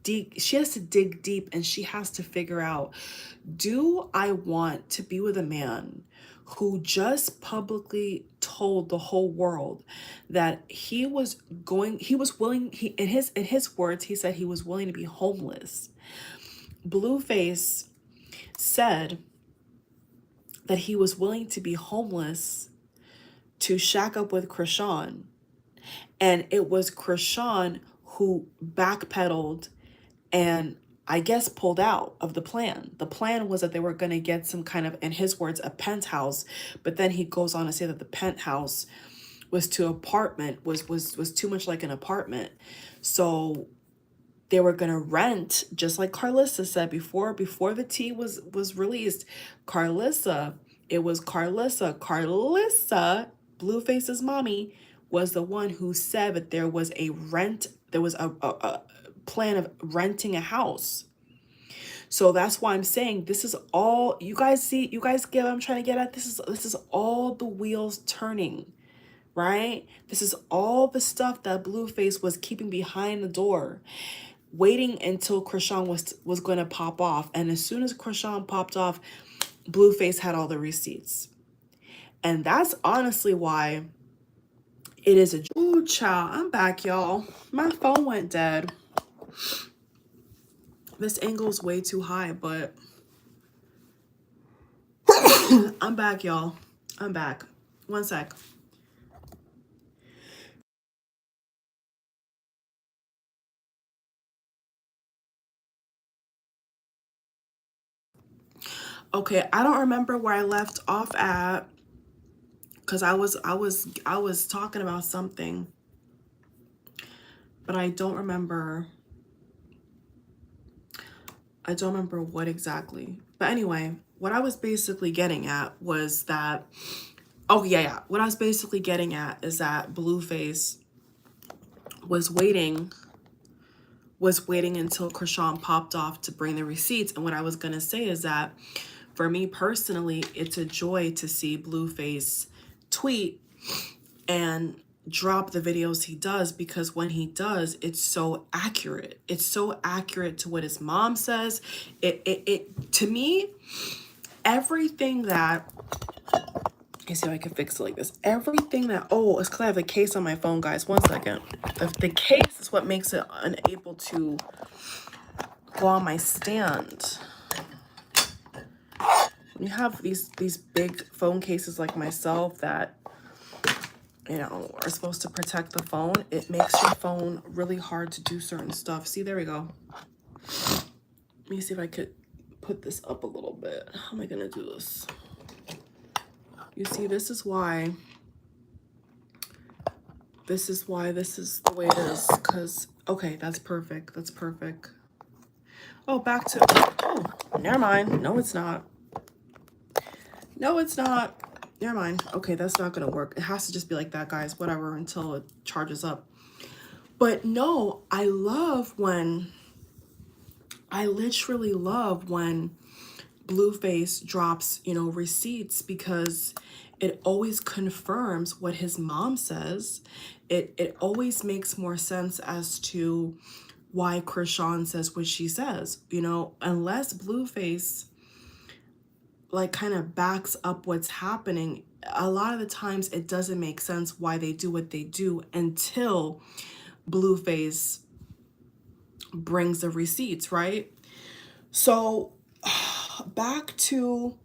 dig deep, and she has to figure out, do I want to be with a man who just publicly told the whole world that he was willing, in his words, he said he was willing to be homeless. Blueface said that he was willing to be homeless to shack up with CHRISEAN, and it was CHRISEAN who backpedaled and I guess pulled out of the plan. The plan was that they were going to get some kind of, in his words, a penthouse, but then he goes on to say that the penthouse was too much like an apartment. So they were going to rent, just like Carlissa said before the tea was released. Carlissa, Blueface's mommy, was the one who said that there was a plan of renting a house. So that's why I'm saying this is all, you guys see, you guys get what I'm trying to get at? This is all the wheels turning, right? This is all the stuff that Blueface was keeping behind the door, waiting until Chrisean was going to pop off. And as soon as Chrisean popped off, Blueface had all the receipts. And that's honestly why it is a... Ooh, child, I'm back, y'all. My phone went dead. This angle's way too high, but I'm back, y'all. I'm back. One sec. Okay, I don't remember where I left off at, because I was talking about something, but I don't remember what exactly. But anyway, what I was basically getting at was that, oh yeah, what I was basically getting at is that Blueface was waiting until Chrisean popped off to bring the receipts. And what I was gonna say is that for me personally, it's a joy to see Blueface tweet and drop the videos he does, because when he does, it's so accurate. It's so accurate to what his mom says. It to me, everything that, let me see if I can fix it like this. Everything that, oh, it's because I have a case on my phone, guys. One second. The case is what makes it unable to go on my stand. When you have these big phone cases like myself that, you know, are supposed to protect the phone, it makes your phone really hard to do certain stuff. See, there we go. Let me see if I could put this up a little bit. How am I gonna do this? You see, this is why this is the way it is, because, okay, that's perfect. That's perfect. Oh, back to, oh, never mind. No, it's not. No, it's not. Never mind. Okay, that's not gonna work. It has to just be like that, guys. Whatever, until it charges up. But no, I literally love when Blueface drops, you know, receipts, because it always confirms what his mom says. It always makes more sense as to why Chrisean says what she says. You know, unless Blueface like kind of backs up what's happening, a lot of the times it doesn't make sense why they do what they do until Blueface brings the receipts, right? So back to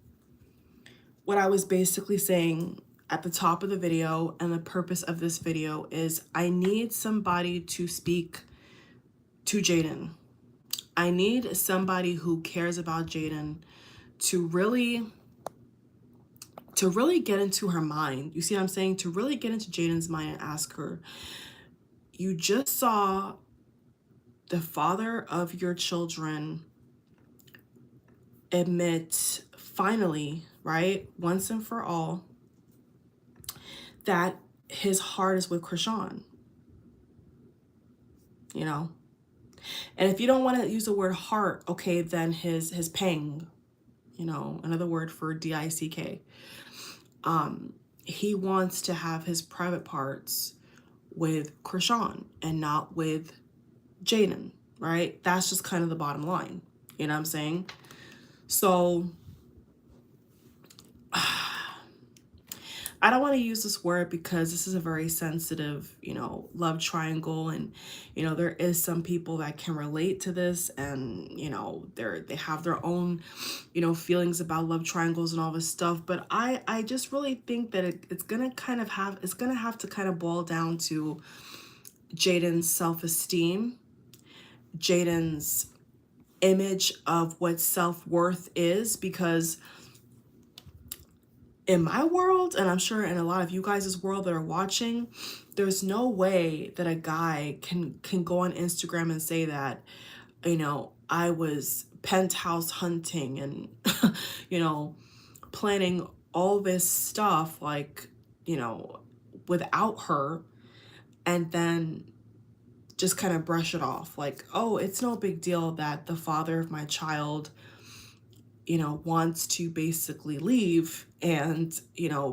what I was basically saying at the top of the video, and the purpose of this video is I need somebody to speak to Jaidyn. I need somebody who cares about Jaidyn to really get into her mind. You see what I'm saying? To really get into Jaidyn's mind and ask her, you just saw the father of your children admit finally, right, once and for all, that his heart is with Chrisean, you know? And if you don't want to use the word heart, okay, then his pang, you know, another word for DICK. He wants to have his private parts with Chrisean and not with Jaidyn, right? That's just kind of the bottom line. You know what I'm saying? So I don't want to use this word because this is a very sensitive, you know, love triangle. And, you know, there is some people that can relate to this, and, you know, they have their own, you know, feelings about love triangles and all this stuff. But I just really think that it's going to have to kind of boil down to Jaidyn's self-esteem, Jaidyn's image of what self-worth is, because in my world, and I'm sure in a lot of you guys' world that are watching, there's no way that a guy can go on Instagram and say that, you know, I was penthouse hunting and, you know, planning all this stuff, like, you know, without her, and then just kind of brush it off like, oh, it's no big deal that the father of my child, wants to basically leave and,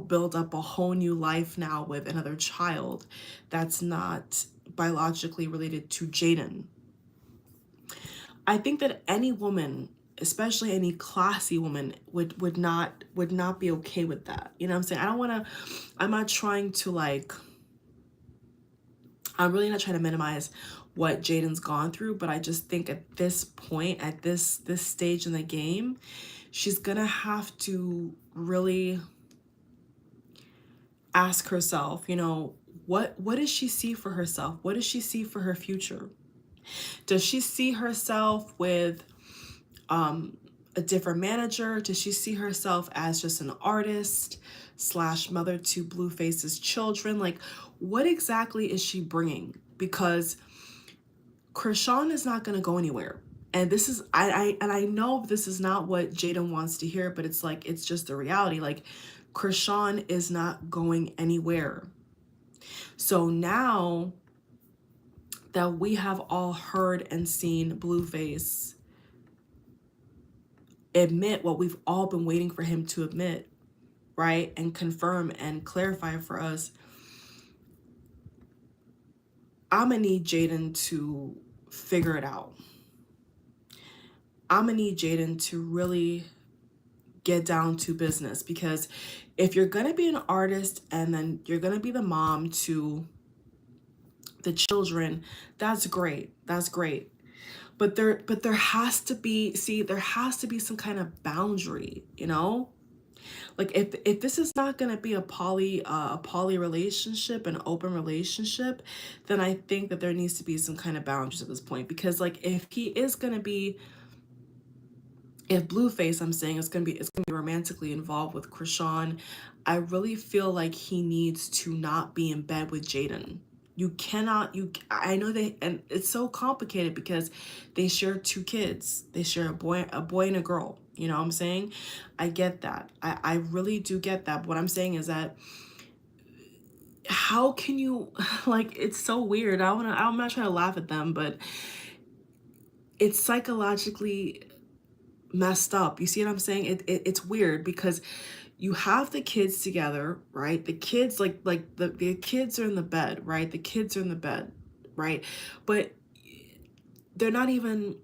build up a whole new life now with another child that's not biologically related to Jaidyn. I think that any woman, especially any classy woman, would not be okay with that. You know what I'm saying? I'm not trying to like, I'm really not trying to minimize what Jaidyn's gone through, but I just think at this point, at this stage in the game, she's gonna have to really ask herself, what does she see for herself? What does she see for her future? Does she see herself with a different manager? Does she see herself as just an artist / mother to Blueface's children? Like, what exactly is she bringing? Because CHRISEAN is not going to go anywhere. And this is, I know this is not what Jaidyn wants to hear, but it's like, it's just the reality. Like, CHRISEAN is not going anywhere. So now that we have all heard and seen Blueface admit what we've all been waiting for him to admit, right? And confirm and clarify for us, I'm gonna need Jaidyn to figure it out. I'm gonna need Jaidyn to really get down to business, because if you're gonna be an artist and then you're gonna be the mom to the children, that's great. That's great. But there has to be, there has to be some kind of boundary, Like if this is not going to be a poly relationship, an open relationship, then I think that there needs to be some kind of boundaries at this point. Because like if he is going to be, if Blueface, I'm saying, it's gonna be romantically involved with CHRISEAN, I really feel like he needs to not be in bed with Jaidyn. You cannot, I know and it's so complicated because they share 2 kids. They share a boy and a girl. You know what I'm saying? I get that. I really do get that. But what I'm saying is that, how can you, like, it's so weird. I'm not trying to laugh at them, but it's psychologically messed up. You see what I'm saying? It's weird because you have the kids together, right? The kids, like the kids are in the bed, right? The kids are in the bed, right? But they're not even,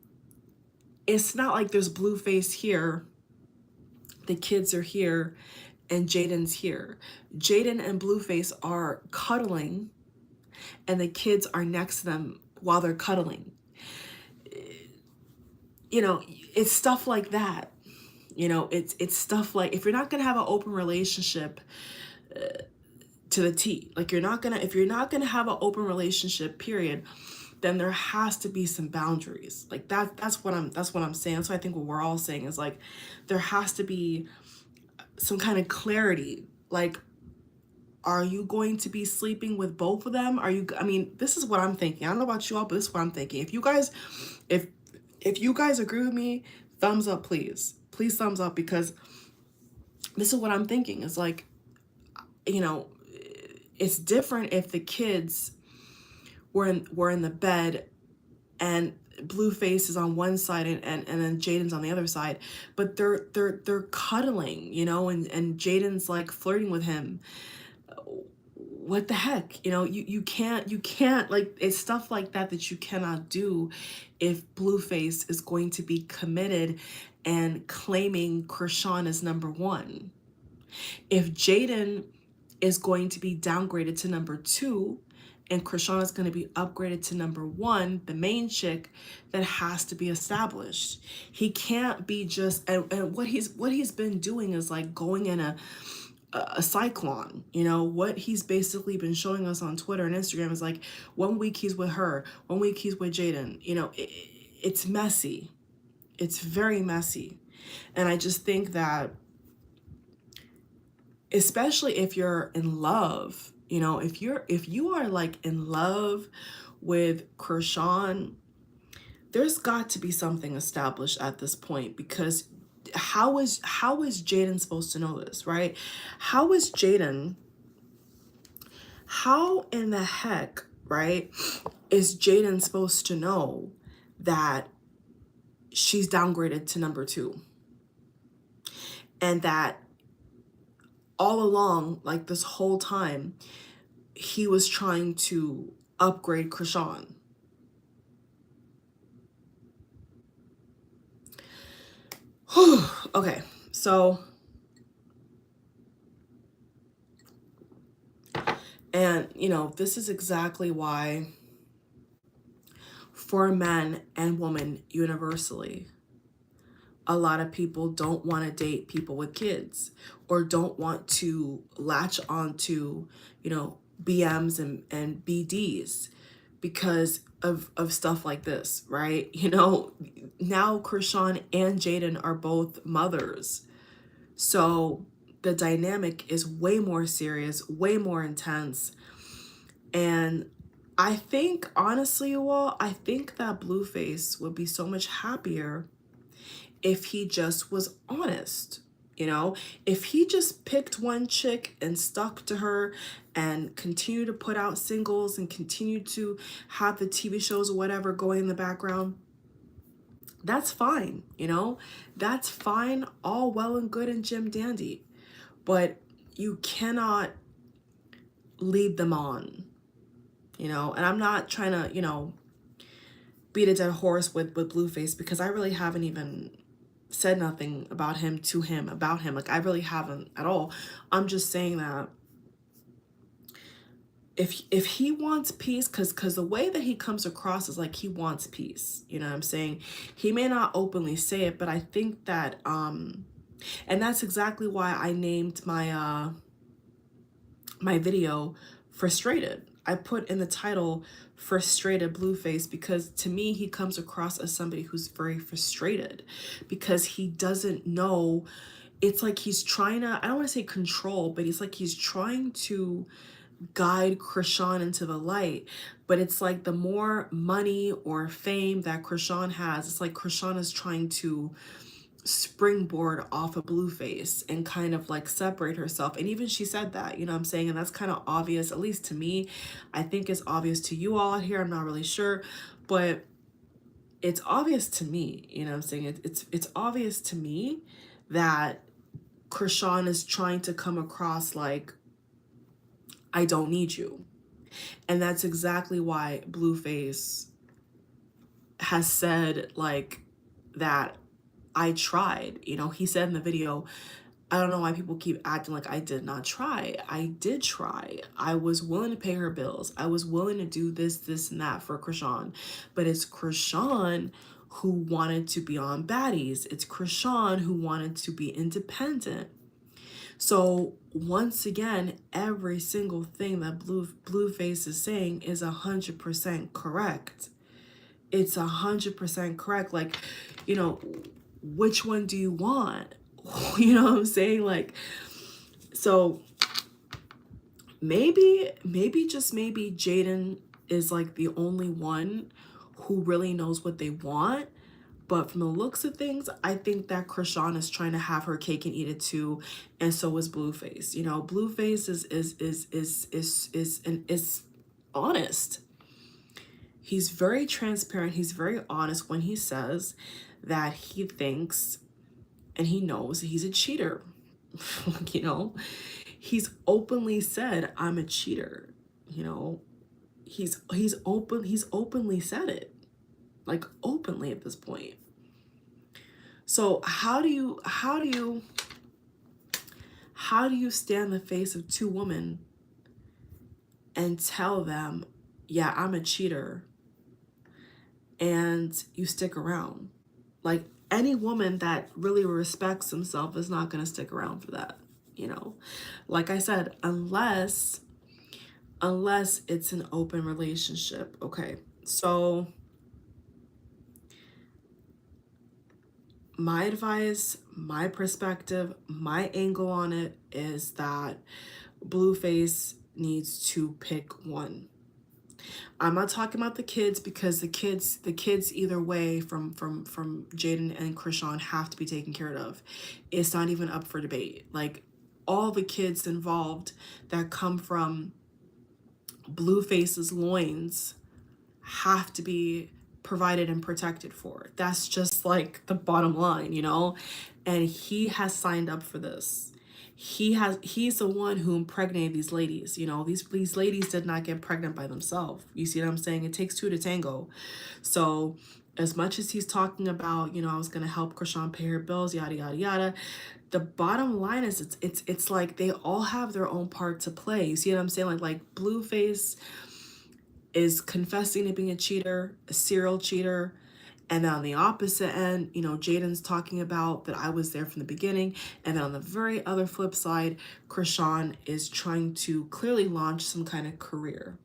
it's not like there's Blueface here, the kids are here, and Jaidyn's here. Jaidyn and Blueface are cuddling, and the kids are next to them while they're cuddling. It's stuff like that. It's stuff like, if you're not gonna have an open relationship to the T, like if you're not gonna have an open relationship, period, then there has to be some boundaries. Like that's what I'm saying. So I think what we're all saying is like, there has to be some kind of clarity. Like, are you going to be sleeping with both of them? This is what I'm thinking. I don't know about you all, but this is what I'm thinking. If you guys agree with me, thumbs up, please. Please thumbs up, because this is what I'm thinking. It's like, it's different if the kids were in the bed and Blueface is on one side and then Jaidyn's on the other side, but they're cuddling, and Jaidyn's like flirting with him. What the heck? You can't, like, it's stuff like that you cannot do if Blueface is going to be committed and claiming CHRISEAN as #1. If Jaidyn is going to be downgraded to #2 and CHRISEAN is going to be upgraded to #1, the main chick, that has to be established. He can't be just, and what he's been doing is like going in a cyclone. What he's basically been showing us on Twitter and Instagram is like, 1 week he's with her, 1 week he's with Jaidyn. It's messy. It's very messy. And I just think that, especially if you're in love, if you are like in love with CHRISEAN, there's got to be something established at this point, because how is Jaidyn supposed to know this, right? How in the heck, right, is Jaidyn supposed to know that she's downgraded to number 2? And that all along, like this whole time, he was trying to upgrade CHRISEAN. Okay, so, and you know, this is exactly why for men and women universally, a lot of people don't want to date people with kids, or don't want to latch onto, you know, BMs and BDs because of stuff like this, right? You know, now CHRISEAN and Jaidyn are both mothers. So the dynamic is way more serious, way more intense. And I think, honestly, you all, I think that BLUEFACE would be so much happier if he just was honest. You know, if he just picked one chick and stuck to her and continued to put out singles and continued to have the TV shows or whatever going in the background, that's fine, you know, that's fine, all well and good and Jim Dandy. But you cannot lead them on, you know. And I'm not trying to, you know, beat a dead horse with BLUEFACE, because I really haven't even said nothing about him to him, about him. Like, I really haven't at all. I'm just saying that if he wants peace, because the way that he comes across is like he wants peace, you know what I'm saying? He may not openly say it, but I think that and that's exactly why I named my my video Frustrated. I put in the title Frustrated BLUEFACE, because to me he comes across as somebody who's very frustrated, because he doesn't know. It's like he's trying to, I don't want to say control, but he's like he's trying to guide CHRISEAN into the light. But it's like the more money or fame that CHRISEAN has, it's like CHRISEAN is trying to springboard off of BLUEFACE and kind of like separate herself. And even she said that, you know what I'm saying? And that's kind of obvious, at least to me. I think it's obvious to you all out here, I'm not really sure, but it's obvious to me, you know what I'm saying? It's obvious to me that CHRISEAN is trying to come across like, I don't need you. And that's exactly why BLUEFACE has said like that I tried. You know, he said in the video, I don't know why people keep acting like I did not try. I did try. I was willing to pay her bills. I was willing to do this, this, and that for CHRISEAN. But it's CHRISEAN who wanted to be on baddies. It's CHRISEAN who wanted to be independent. So once again, every single thing that BLUEFACE is saying is 100% correct. It's 100% correct. Like, you know, which one do you want? You know what I'm saying? Like, so maybe just maybe Jaidyn is like the only one who really knows what they want. But from the looks of things, I think that CHRISEAN is trying to have her cake and eat it too, and so is BLUEFACE. You know, BLUEFACE is honest. He's very transparent. He's very honest when he says that he thinks and he knows he's a cheater. You know, he's openly said, I'm a cheater. You know, he's openly said it, like openly at this point. So how do you stand in the face of two women and tell them, yeah, I'm a cheater, and you stick around? Like, any woman that really respects himself is not going to stick around for that, you know? Like I said, unless it's an open relationship. Okay, so my advice, my perspective, my angle on it is that BLUEFACE needs to pick one. I'm not talking about the kids, because the kids either way from Jaidyn and CHRISEAN have to be taken care of. It's not even up for debate. Like, all the kids involved that come from BLUEFACE's loins have to be provided and protected for. That's just like the bottom line, you know? And he has signed up for this. He's the one who impregnated these ladies, you know? These ladies did not get pregnant by themselves. You see what I'm saying? It takes two to tango. So as much as he's talking about, you know, I was going to help CHRISEAN pay her bills, yada yada yada, the bottom line is it's like they all have their own part to play. You see what I'm saying? Like Blueface is confessing to being a cheater, a serial cheater. And then on the opposite end, you know, Jaidyn's talking about that I was there from the beginning. And then on the very other flip side, CHRISEAN is trying to clearly launch some kind of career.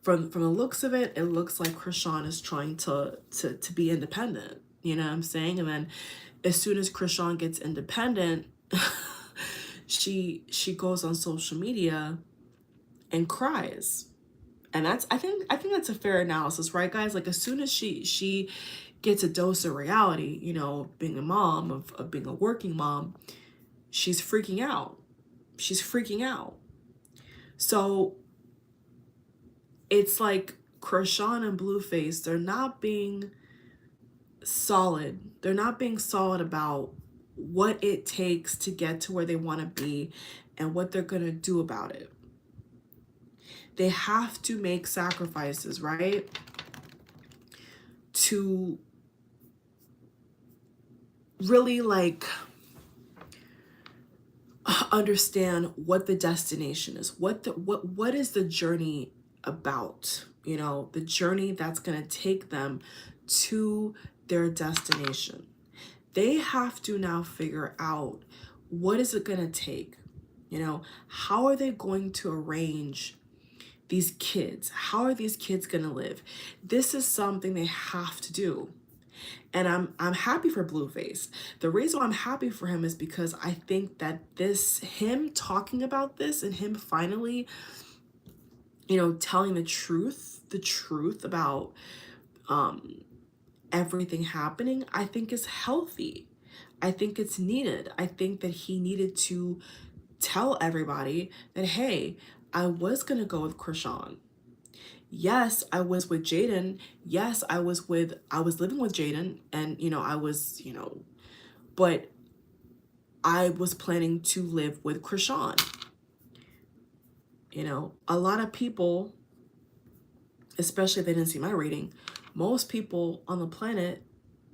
From the looks of it, it looks like CHRISEAN is trying to be independent. You know what I'm saying? And then as soon as CHRISEAN gets independent, she goes on social media and cries. And that's I think that's a fair analysis, right, guys? Like as soon as she gets a dose of reality, you know, being a mom, of being a working mom, she's freaking out. She's freaking out. So it's like CHRISEAN and Blueface, they're not being solid. They're not being solid about what it takes to get to where they want to be and what they're going to do about it. They have to make sacrifices, right? To really like understand what the destination is, what is the journey about, you know, the journey that's going to take them to their destination. They have to now figure out what is it going to take, you know, how are they going to arrange these kids? How are these kids going to live? This is something they have to do. And I'm happy for Blueface. The reason why I'm happy for him is because I think that him talking about this and him finally, you know, telling the truth about everything happening, I think is healthy. I think it's needed. I think that he needed to tell everybody that, hey, I was going to go with CHRISEAN. Yes, I was with Jaidyn. Yes, I was living with Jaidyn, and, you know, I was, you know, but I was planning to live with CHRISEAN. You know, a lot of people, especially if they didn't see my reading, most people on the planet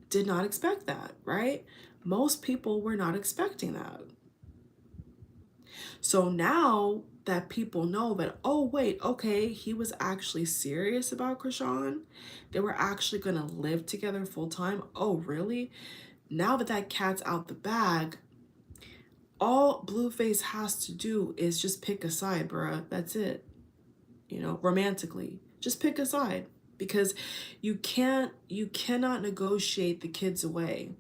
did not expect that, right? Most people were not expecting that. So now that people know that, oh, wait, okay, he was actually serious about CHRISEAN, they were actually going to live together full time. Oh, really? Now that that cat's out the bag, all Blueface has to do is just pick a side, bruh. That's it. You know, romantically, just pick a side, because you cannot negotiate the kids away.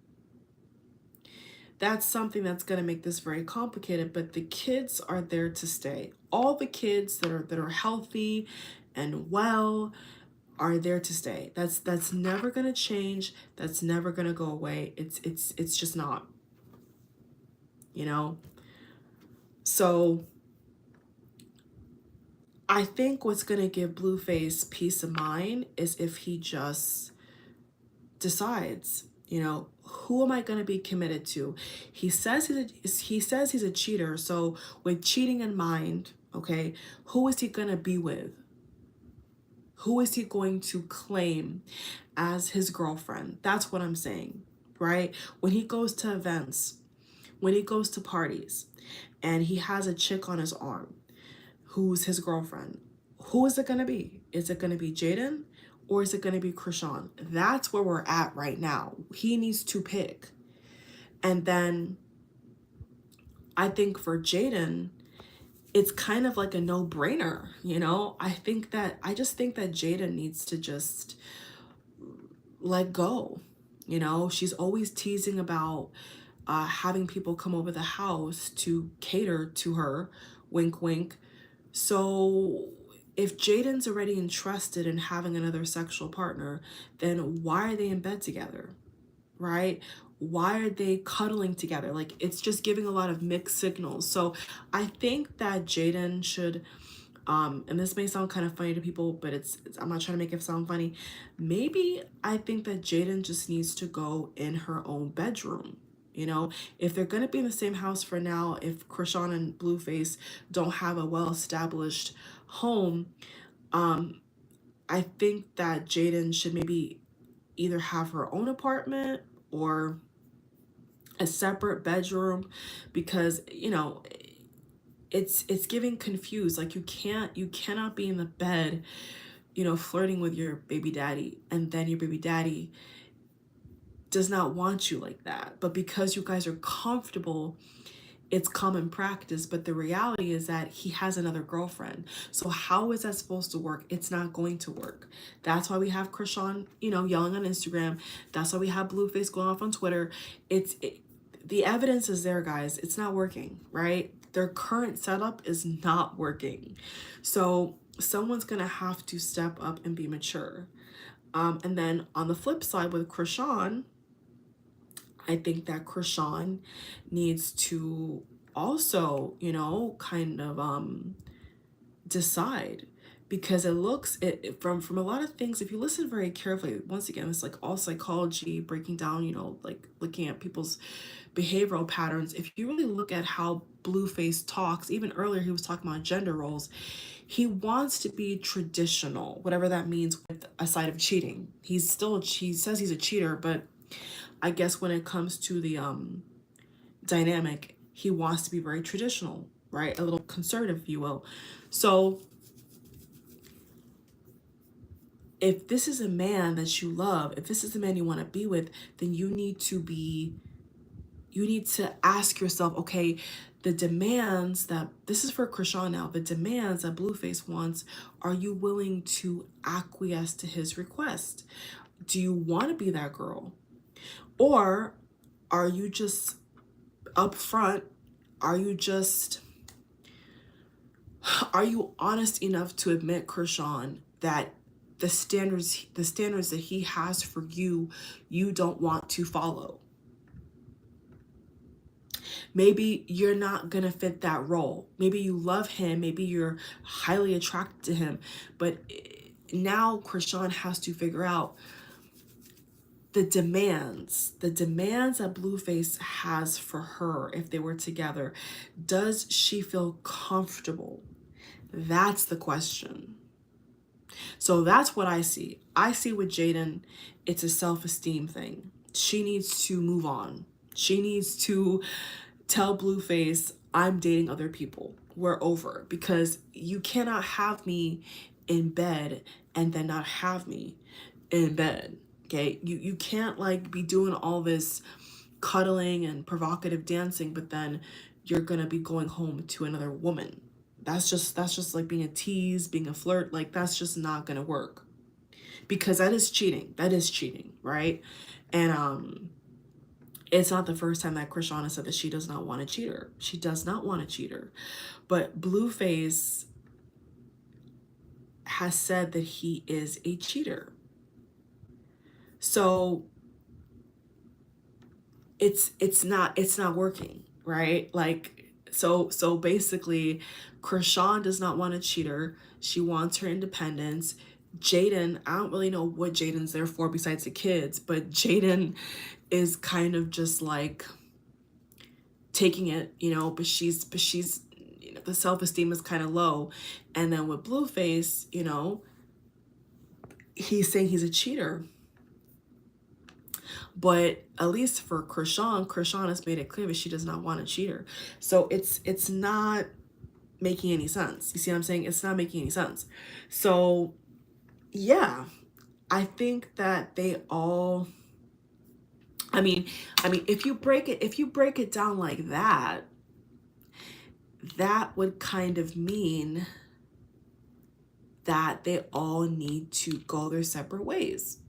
That's something that's going to make this very complicated, but the kids are there to stay. All the kids that are healthy and well are there to stay. That's never going to change. That's never going to go away. It's just not. You know? So I think what's going to give Blueface peace of mind is if he just decides, you know, who am I going to be committed to? He says he's a cheater. So with cheating in mind, okay, who is he going to be with? Who is he going to claim as his girlfriend? That's what I'm saying, right? When he goes to events, when he goes to parties, and he has a chick on his arm who's his girlfriend, who is it going to be? Is it going to be Jaidyn? Or is it going to be CHRISEAN? That's where we're at right now. He needs to pick. And then I think for Jaidyn, it's kind of like a no-brainer, you know? I just think that Jaidyn needs to just let go. You know, she's always teasing about having people come over the house to cater to her, wink, wink. So if Jaidyn's already interested in having another sexual partner, then why are they in bed together, right? Why are they cuddling together? Like, it's just giving a lot of mixed signals. So I think that Jaidyn should And this may sound kind of funny to people, but I'm not trying to make it sound funny. Maybe I think that Jaidyn just needs to go in her own bedroom. You know, if they're going to be in the same house for now, if Chrisean and Blueface don't have a well-established home, I think that Jaidyn should maybe either have her own apartment or a separate bedroom, because, you know, it's giving confused. Like, you cannot be in the bed, you know, flirting with your baby daddy, and then your baby daddy does not want you like that. But because you guys are comfortable, it's common practice. But the reality is that he has another girlfriend. So how is that supposed to work? It's not going to work. That's why we have Chrisean, you know, yelling on Instagram. That's why we have Blueface going off on Twitter. The evidence is there, guys. It's not working, right? Their current setup is not working. So someone's gonna have to step up and be mature. And then on the flip side with Chrisean, I think that Chrisean needs to also, you know, kind of decide, because from a lot of things, if you listen very carefully, once again, it's like all psychology, breaking down, you know, like looking at people's behavioral patterns. If you really look at how Blueface talks, even earlier he was talking about gender roles, he wants to be traditional, whatever that means, with a side of cheating. He says he's a cheater, but I guess when it comes to the dynamic, he wants to be very traditional, right? A little conservative, if you will. So if this is a man that you love, if this is the man you want to be with, then you need to ask yourself, okay, the demands that, this is for Chrisean now, the demands that Blueface wants, are you willing to acquiesce to his request? Do you want to be that girl? Or are you just upfront? Are you honest enough to admit, Chrisean, that the standards that he has for you, you don't want to follow? Maybe you're not gonna fit that role. Maybe you love him, maybe you're highly attracted to him, but now Chrisean has to figure out the demands that Blueface has for her if they were together. Does she feel comfortable? That's the question. So that's what I see. I see with Jaidyn, it's a self-esteem thing. She needs to move on. She needs to tell Blueface, I'm dating other people. We're over. Because you cannot have me in bed and then not have me in bed. Okay? You can't like be doing all this cuddling and provocative dancing, but then you're gonna be going home to another woman. That's just like being a tease, being a flirt. Like, that's just not gonna work, because that is cheating. That is cheating, right? And it's not the first time that Chrisean said that she does not want a cheater. She does not want a cheater. But Blueface has said that he is a cheater. So it's not working, right? Like, so basically, Chrisean does not want a cheater. She wants her independence. Jaidyn, I don't really know what Jaidyn's there for besides the kids, but Jaidyn is kind of just like taking it, you know, but she's you know, the self-esteem is kind of low. And then with Blueface, you know, he's saying he's a cheater. But at least for Chrisean has made it clear that she does not want a cheater. So it's not making any sense. You see what I'm saying? It's not making any sense. So yeah, I think that they all, I mean, if you break it down like that, that would kind of mean that they all need to go their separate ways,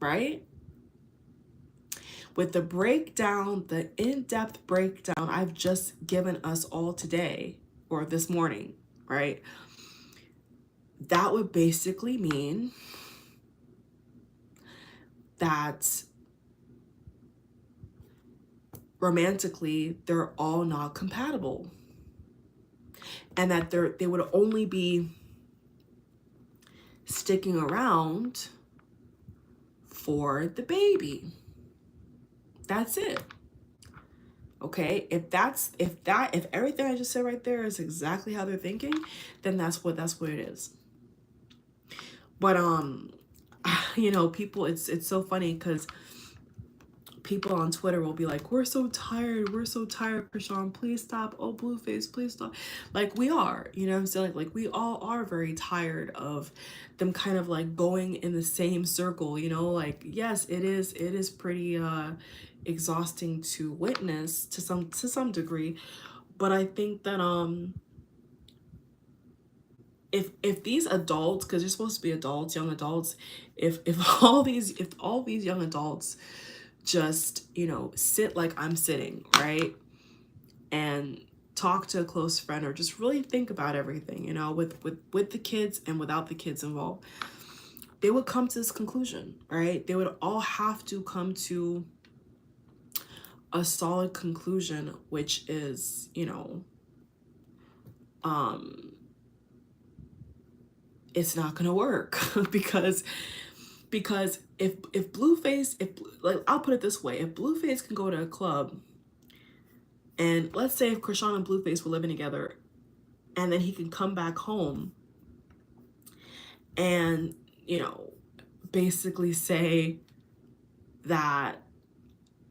right? With the breakdown, the in-depth breakdown I've just given us all today, or this morning, right? That would basically mean that romantically, they're all not compatible. and that they would only be sticking around for the baby. That's it. Okay, if everything I just said right there is exactly how they're thinking, then that's what it is. But you know, people, it's so funny because people on Twitter will be like, we're so tired, Chrisean, please stop. Oh, Blueface, please stop. Like, we are, you know what I'm saying? Like we all are very tired of them kind of like going in the same circle, you know? Like, yes, it is pretty exhausting to witness to some degree, but I think that if these adults, because they're supposed to be adults, young adults, if all these young adults just, you know, sit like I'm sitting, right, and talk to a close friend, or just really think about everything, you know, with the kids and without the kids involved, they would come to this conclusion, right? They would all have to come to a solid conclusion, which is, you know, it's not gonna work because if Blueface, like, I'll put it this way, if Blueface can go to a club, and let's say if Chrisean and Blueface were living together, and then he can come back home and, you know, basically say that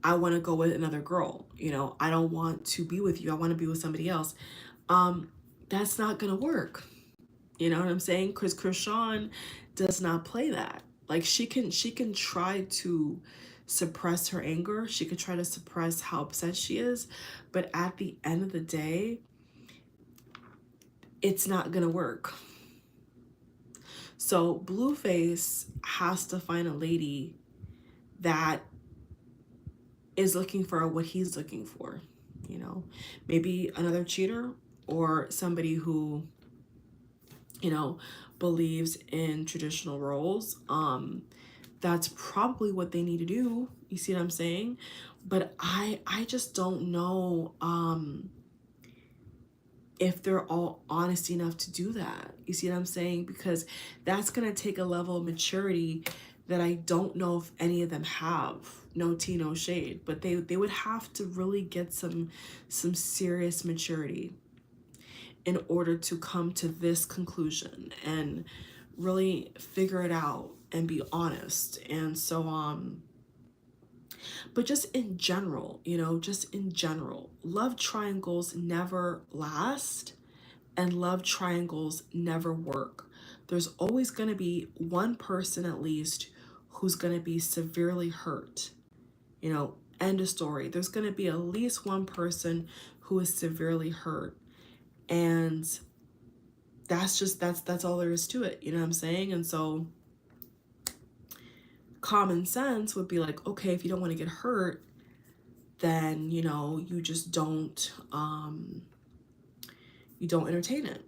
I want to go with another girl, you know, I don't want to be with you, I want to be with somebody else, that's not gonna work. You know what I'm saying? Because Chrisean does not play that. Like, she can try to suppress her anger. She could try to suppress how upset she is. But at the end of the day, it's not going to work. So Blueface has to find a lady that is looking for what he's looking for. You know, maybe another cheater, or somebody who, you know, believes in traditional roles. That's probably what they need to do. You see what I'm saying? But I just don't know if they're all honest enough to do that. You see what I'm saying? Because that's gonna take a level of maturity that I don't know if any of them have. No tea, no shade, but they would have to really get some serious maturity in order to come to this conclusion and really figure it out and be honest. And so but just in general, you know, just in general, love triangles never last, and love triangles never work. There's always going to be one person at least who's going to be severely hurt, you know, end of story. There's going to be at least one person who is severely hurt, and that's all there is to it, you know what I'm saying? And so common sense would be like, okay, if you don't want to get hurt, then, you know, you just don't entertain it.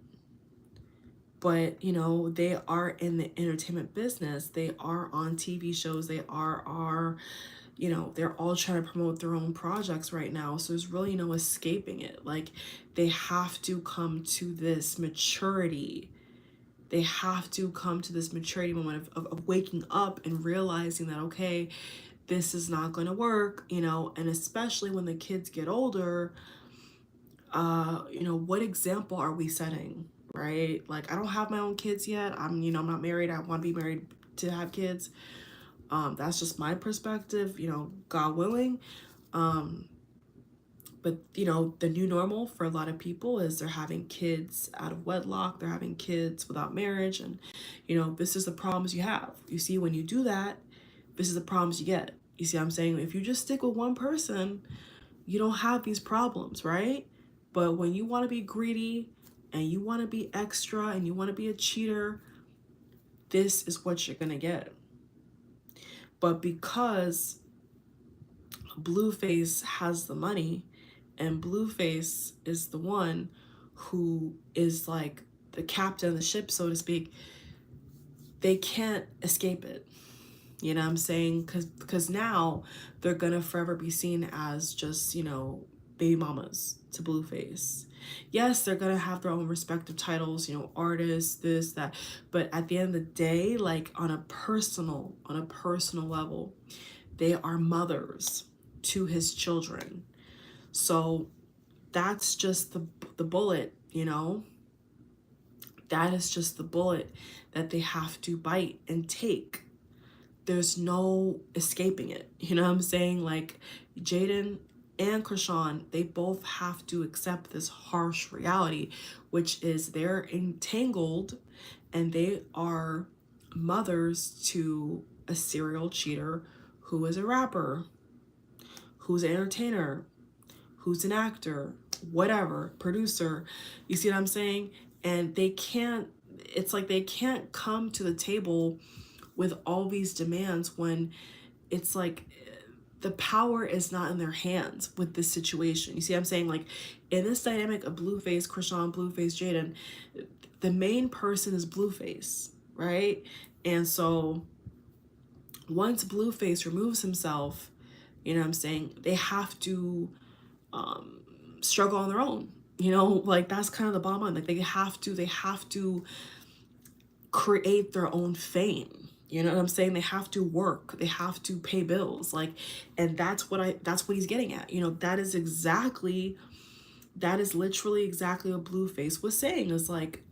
But, you know, they are in the entertainment business, they are on TV shows, they are you know, they're all trying to promote their own projects right now. So there's really no escaping it. Like, they have to come to this maturity. They have to come to this maturity moment of waking up and realizing that, okay, this is not going to work, you know, and especially when the kids get older, you know, what example are we setting, right? Like, I don't have my own kids yet. I'm not married. I want to be married to have kids. That's just my perspective, you know, God willing. But, you know, the new normal for a lot of people is they're having kids out of wedlock. They're having kids without marriage. And, you know, this is the problems you have. You see, when you do that, this is the problems you get. You see what I'm saying? If you just stick with one person, you don't have these problems, right? But when you want to be greedy and you want to be extra and you want to be a cheater, this is what you're going to get. But because Blueface has the money, and Blueface is the one who is like the captain of the ship, so to speak, they can't escape it. You know what I'm saying? Because now they're gonna forever be seen as just, you know, baby mamas to Blueface. Yes, they're gonna have their own respective titles, you know, artists, this, that, but at the end of the day, like on a personal level, they are mothers to his children. So that's just the bullet, you know. That is just the bullet that they have to bite and take. There's no escaping it. You know what I'm saying? Like Jaidyn and CHRISEAN, they both have to accept this harsh reality, which is they're entangled and they are mothers to a serial cheater who is a rapper, who's an entertainer, who's an actor, whatever, producer. You see what I'm saying? And they can't, it's like they can't come to the table with all these demands when it's like the power is not in their hands with this situation. You see what I'm saying? Like in this dynamic of Blueface, CHRISEAN, Blueface, Jaidyn, the main person is Blueface, right? And so once Blueface removes himself, you know what I'm saying, they have to struggle on their own. You know, like that's kind of the bottom line. Like they have to create their own fame. You know what I'm saying? They have to work. They have to pay bills. Like, and that's what he's getting at. You know, that is literally exactly what Blueface was saying. Is like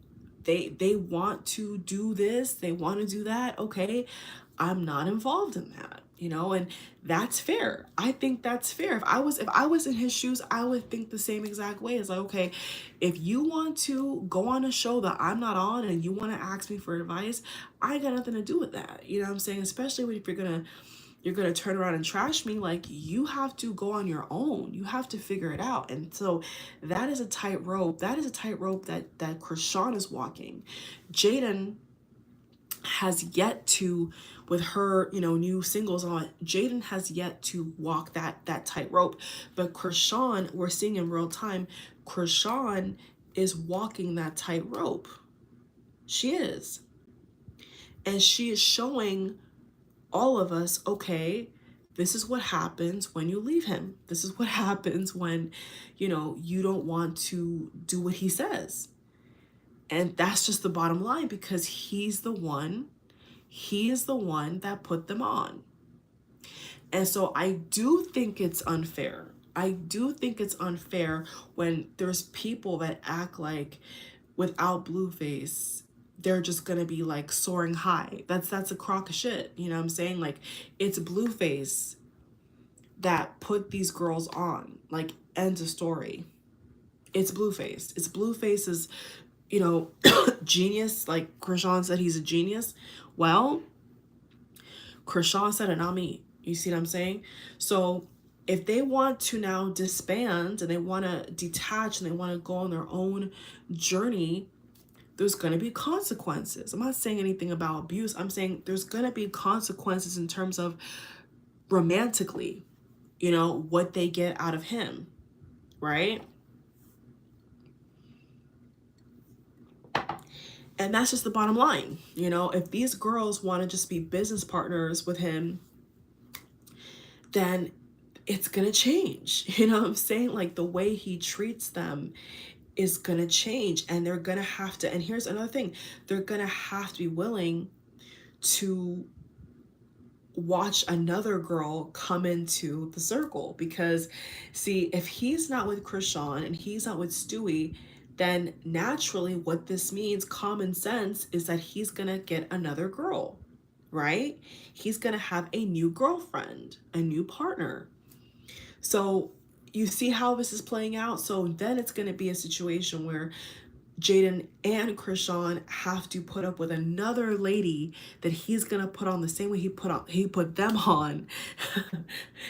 they want to do this, they want to do that. Okay, I'm not involved in that. You know, and that's fair. I think that's fair. If I was in his shoes, I would think the same exact way. It's like, okay, if you want to go on a show that I'm not on and you want to ask me for advice, I got nothing to do with that. You know what I'm saying? Especially when if you're gonna turn around and trash me, like you have to go on your own. You have to figure it out. And so that is a tightrope. That is a tightrope that CHRISEAN is walking. Jaidyn has yet to, with her, you know, new singles on, Jaidyn has yet to walk that tightrope. But CHRISEAN, we're seeing in real time, CHRISEAN is walking that tightrope. She is. And she is showing all of us, okay, this is what happens when you leave him. This is what happens when, you know, you don't want to do what he says. And that's just the bottom line, because he is the one that put them on. And so I do think it's unfair. I do think it's unfair when there's people that act like without Blueface, they're just gonna be like soaring high. That's a crock of shit. You know what I'm saying? Like it's Blueface that put these girls on. Like end of story. It's Blueface. It's Blueface's, you know, genius. Like CHRISEAN said he's a genius. Well, CHRISEAN said it, not me. You see what I'm saying? So if they want to now disband and they want to detach and they want to go on their own journey, there's going to be consequences. I'm not saying anything about abuse. I'm saying there's going to be consequences in terms of romantically, you know, what they get out of him, right? And that's just the bottom line. You know, if these girls want to just be business partners with him, then it's going to change. You know what I'm saying? Like the way he treats them is going to change, and they're going to have to, and here's another thing, they're going to have to be willing to watch another girl come into the circle. Because see, if he's not with CHRISEAN and he's not with Stewie, then naturally what this means, common sense, is that he's gonna get another girl, right? He's gonna have a new girlfriend, a new partner. So you see how this is playing out? So then it's gonna be a situation where Jaidyn and CHRISEAN have to put up with another lady that he's gonna put on the same way he put them on.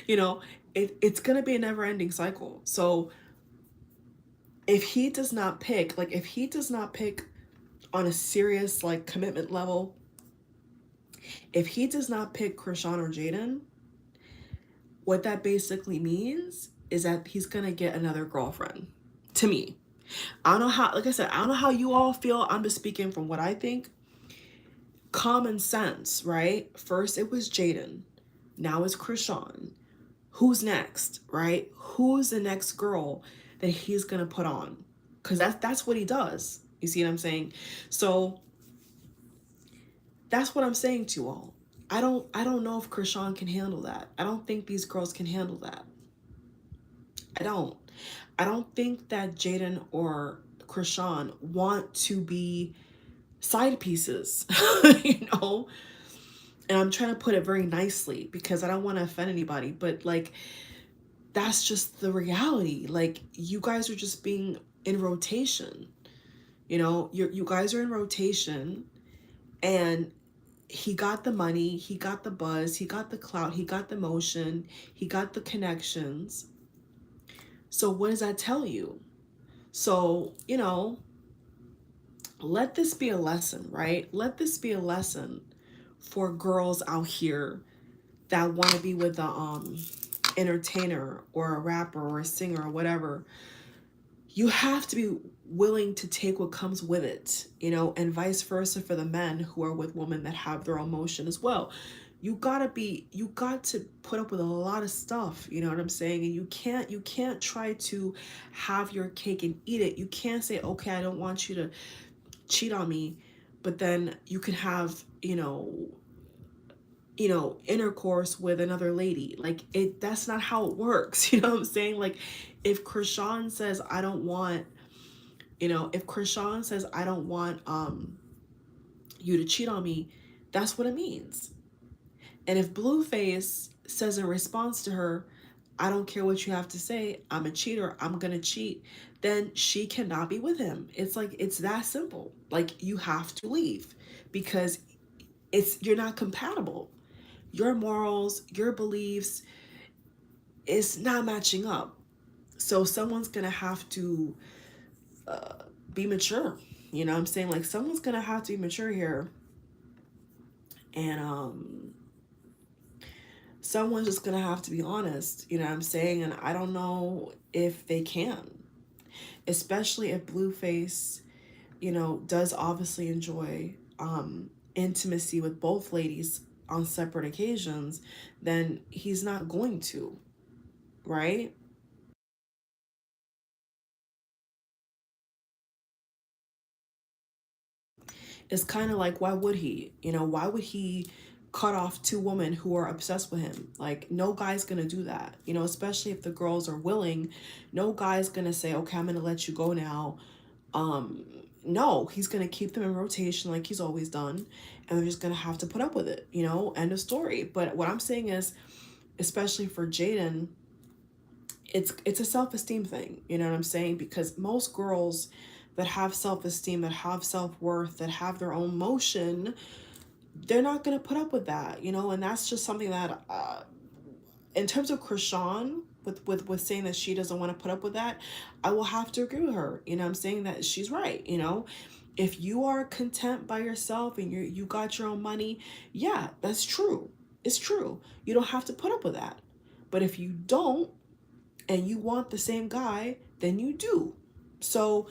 You know, it's gonna be a never-ending cycle. So if he does not pick, like if he does not pick on a serious like commitment level, if he does not pick CHRISEAN or Jaidyn, what that basically means is that he's gonna get another girlfriend, to me. I don't know how, like I said, I don't know how you all feel. I'm just speaking from what I think. Common sense, right? First it was Jaidyn, now it's CHRISEAN. Who's next, right? Who's the next girl that he's gonna put on, because that's what he does. You see what I'm saying? So that's what I'm saying to you all. I don't know if CHRISEAN can handle that. I don't think these girls can handle that. I don't. I don't think that Jaidyn or CHRISEAN want to be side pieces, you know? And I'm trying to put it very nicely because I don't want to offend anybody, but like, that's just the reality. Like, you guys are just being in rotation. You know, you guys are in rotation, and he got the money, he got the buzz, he got the clout, he got the motion, he got the connections. So what does that tell you? So, you know, let this be a lesson, right? Let this be a lesson for girls out here that want to be with a entertainer or a rapper or a singer or whatever. You have to be willing to take what comes with it, you know, and vice versa for the men who are with women that have their own motion as well. You got to put up with a lot of stuff, you know what I'm saying? And you can't try to have your cake and eat it. You can't say, okay, I don't want you to cheat on me, but then you can have, intercourse with another lady. Like, that's not how it works. You know what I'm saying? Like, if CHRISEAN says I don't want, if CHRISEAN says I don't want you to cheat on me, that's what it means. And if BLUEFACE says in response to her, I don't care what you have to say, I'm a cheater, I'm gonna cheat, then she cannot be with him. It's like, it's that simple. Like, you have to leave because you're not compatible. Your morals, your beliefs, is not matching up. So someone's gonna have to be mature. You know what I'm saying? Like, someone's gonna have to be mature here. And someone's just gonna have to be honest, you know what I'm saying? And I don't know if they can. Especially if BLUEFACE, does obviously enjoy intimacy with both ladies on separate occasions, then he's not going to, right? It's kind of like, why would he? Why would he cut off two women who are obsessed with him? Like, no guy's gonna do that, especially if the girls are willing. No guy's gonna say, okay, I'm gonna let you go now. No, he's gonna keep them in rotation like he's always done, and they're just gonna have to put up with it, end of story. But what I'm saying is, especially for Jaidyn, it's a self-esteem thing, you know what I'm saying? Because most girls that have self-esteem, that have self-worth, that have their own motion, they're not going to put up with that, and that's just something that in terms of CHRISEAN, with saying that she doesn't want to put up with that, I will have to agree with her. I'm saying that she's right. If you are content by yourself and you got your own money, yeah, that's true. It's true. You don't have to put up with that. But if you don't, and you want the same guy, then you do. So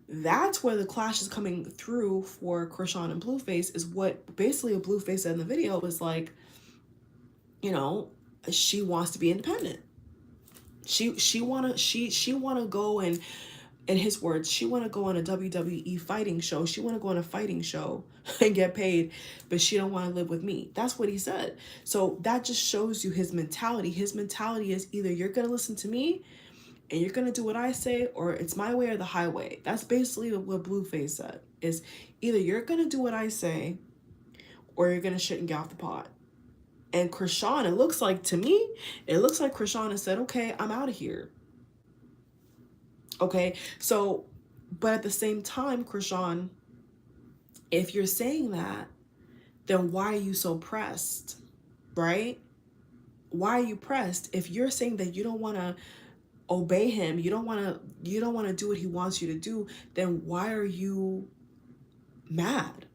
that's where the clash is coming through for CHRISEAN and BLUEFACE, is what basically BLUEFACE said in the video was like, she wants to be independent. She wanna go and, in his words, she wanna go on a WWE fighting show. She wanna go on a fighting show and get paid, but she don't wanna live with me. That's what he said. So that just shows you his mentality. His mentality is either you're gonna listen to me and you're gonna do what I say, or it's my way or the highway. That's basically what BLUEFACE said, is either you're gonna do what I say or you're gonna shit and get off the pot. And CHRISEAN, it looks like CHRISEAN has said, okay, I'm out of here. Okay, so, but at the same time, CHRISEAN, if you're saying that, then why are you so pressed, right? Why are you pressed? If you're saying that you don't want to obey him, you don't want to do what he wants you to do, then why are you mad?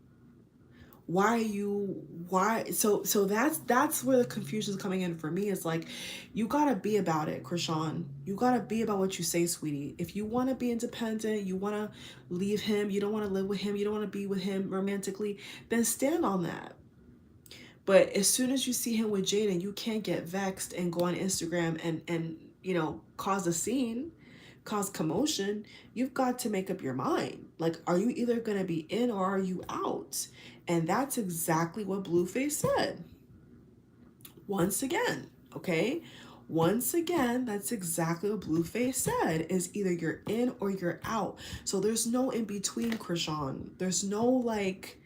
So that's where the confusion is coming in for me. Is like, you gotta be about it, CHRISEAN. You gotta be about what you say, sweetie. If you want to be independent, you want to leave him, you don't want to live with him, you don't want to be with him romantically, then stand on that. But as soon as you see him with Jaidyn, you can't get vexed and go on Instagram and cause a scene, cause commotion, you've got to make up your mind. Like, are you either going to be in or are you out? And that's exactly what Blueface said. Once again, okay? Once again, that's exactly what Blueface said, is either you're in or you're out. So there's no in between, CHRISEAN. There's no like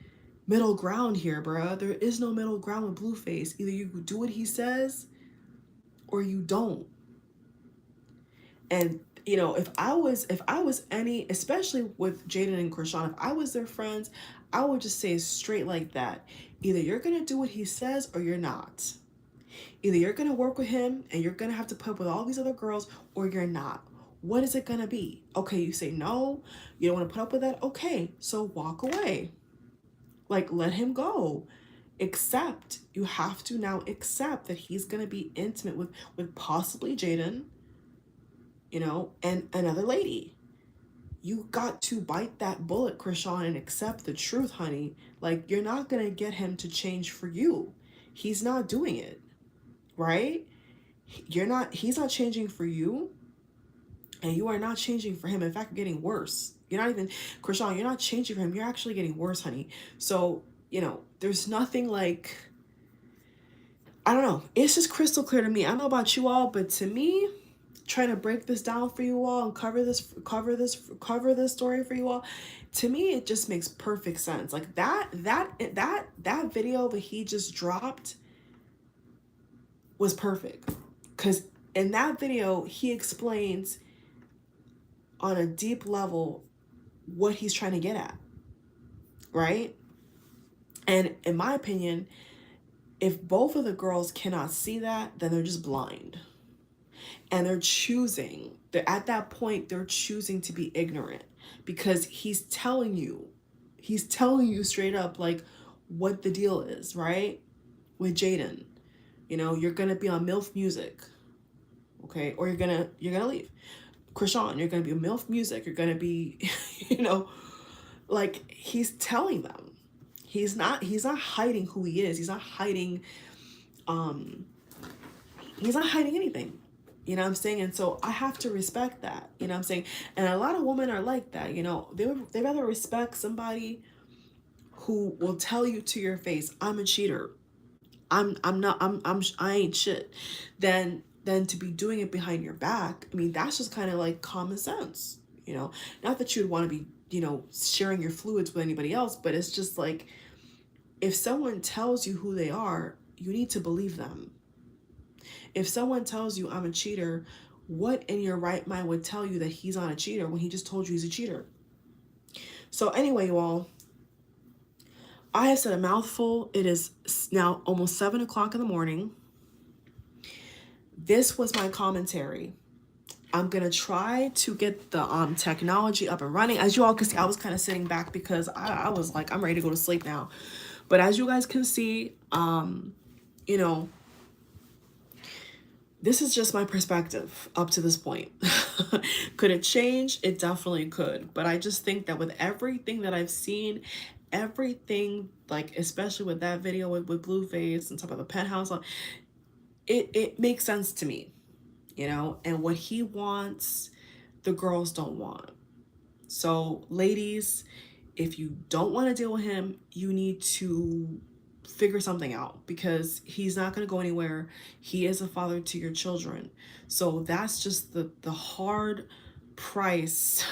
middle ground here, bruh. There is no middle ground with Blueface. Either you do what he says or you don't. And you know, if I was any, especially with Jaidyn and CHRISEAN, if I was their friends, I would just say it straight like that. Either you're gonna do what he says or you're not. Either you're gonna work with him and you're gonna have to put up with all these other girls, or you're not. What is it gonna be? Okay, you say no, you don't wanna put up with that. Okay, so walk away. Like, let him go. Accept. You have to now accept that he's gonna be intimate with possibly Jaidyn, you know, and another lady. You got to bite that bullet, CHRISEAN, and accept the truth, honey. Like, you're not gonna get him to change for you. He's not doing it, right? He's not changing for you, and you are not changing for him. In fact, you're getting worse. You're not even, CHRISEAN, you're not changing for him. You're actually getting worse, honey. So, you know, there's nothing like, I don't know. It's just crystal clear to me. I don't know about you all, but to me, trying to break this down for you all and cover this story for you all, to me it just makes perfect sense. Like that video that he just dropped was perfect, because in that video he explains on a deep level what he's trying to get at, right? And in my opinion, if both of the girls cannot see that, then they're just blind. And they're at that point, they're choosing to be ignorant, because he's telling you straight up, like, what the deal is, right? With Jaidyn, you know, you're going to be on MILF music, okay? Or you're going to leave. CHRISEAN, you're going to be on MILF music. You're going to be, you know, like, he's telling them. He's not hiding who he is. He's not hiding anything. You know what I'm saying? And so I have to respect that. You know what I'm saying? And a lot of women are like that. You know, they rather respect somebody who will tell you to your face, I'm a cheater, I ain't shit, than to be doing it behind your back. I mean, that's just kind of like common sense. You know, not that you'd want to be, you know, sharing your fluids with anybody else, but it's just like, if someone tells you who they are, you need to believe them. If someone tells you I'm a cheater, what in your right mind would tell you that he's not a cheater when he just told you he's a cheater? So anyway, you all, I have said a mouthful. It is now almost 7 o'clock in the morning. This was my commentary. I'm going to try to get the technology up and running. As you all can see, I was kind of sitting back because I was like, I'm ready to go to sleep now. But as you guys can see, you know, this is just my perspective up to this point. Could it change? It definitely could. But I just think that with everything that I've seen, everything, like, especially with that video with Blueface and talk about the penthouse, it makes sense to me, you know? And what he wants, the girls don't want. So ladies, if you don't want to deal with him, you need to figure something out, because he's not going to go anywhere. He is a father to your children. So that's just the hard price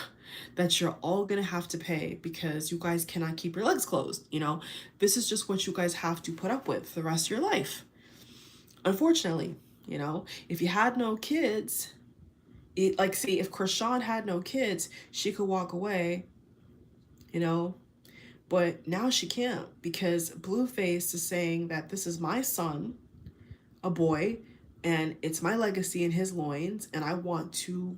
that you're all going to have to pay, because you guys cannot keep your legs closed. You know, this is just what you guys have to put up with the rest of your life. Unfortunately, you know, if you had no kids, like, see, if CHRISEAN had no kids, she could walk away, you know. But now she can't, because Blueface is saying that this is my son, a boy, and it's my legacy in his loins, and I want to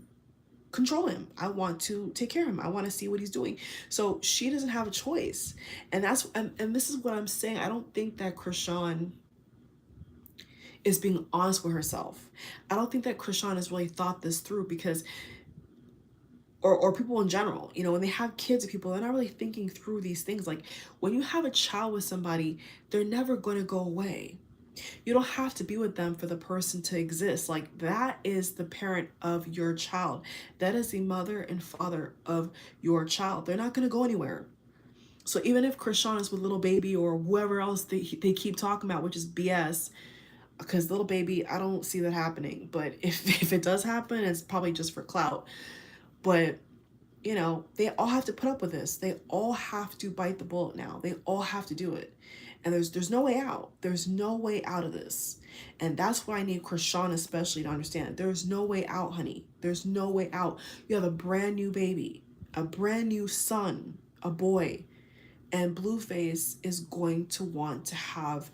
control him. I want to take care of him. I want to see what he's doing. So she doesn't have a choice. And that's, and this is what I'm saying. I don't think that CHRISEAN is being honest with herself. I don't think that CHRISEAN has really thought this through, because or people in general, you know, when they have kids with people, they're not really thinking through these things. Like, when you have a child with somebody, they're never going to go away. You don't have to be with them for the person to exist. Like, that is the parent of your child. That is the mother and father of your child. They're not going to go anywhere. So even if CHRISEAN is with little baby or whoever else they keep talking about, which is BS, because little baby, I don't see that happening. But if it does happen, it's probably just for clout. But you know, they all have to put up with this. They all have to bite the bullet now. They all have to do it. And there's no way out. There's no way out of this. And that's what I need CHRISEAN especially to understand. There's no way out, honey. There's no way out. You have a brand new baby, a brand new son, a boy. And BLUEFACE is going to want to have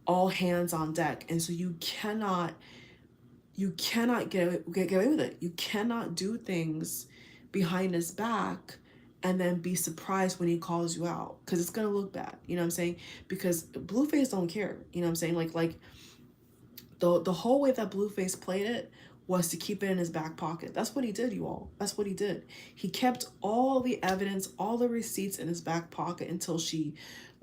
all hands on deck. And so you cannot get away with it. You cannot do things behind his back and then be surprised when he calls you out, because it's gonna look bad. You know what I'm saying? Because BLUEFACE don't care. You know what I'm saying? Like the whole way that BLUEFACE played it was to keep it in his back pocket. That's what he did, you all. That's what he did. He kept all the evidence, all the receipts in his back pocket until she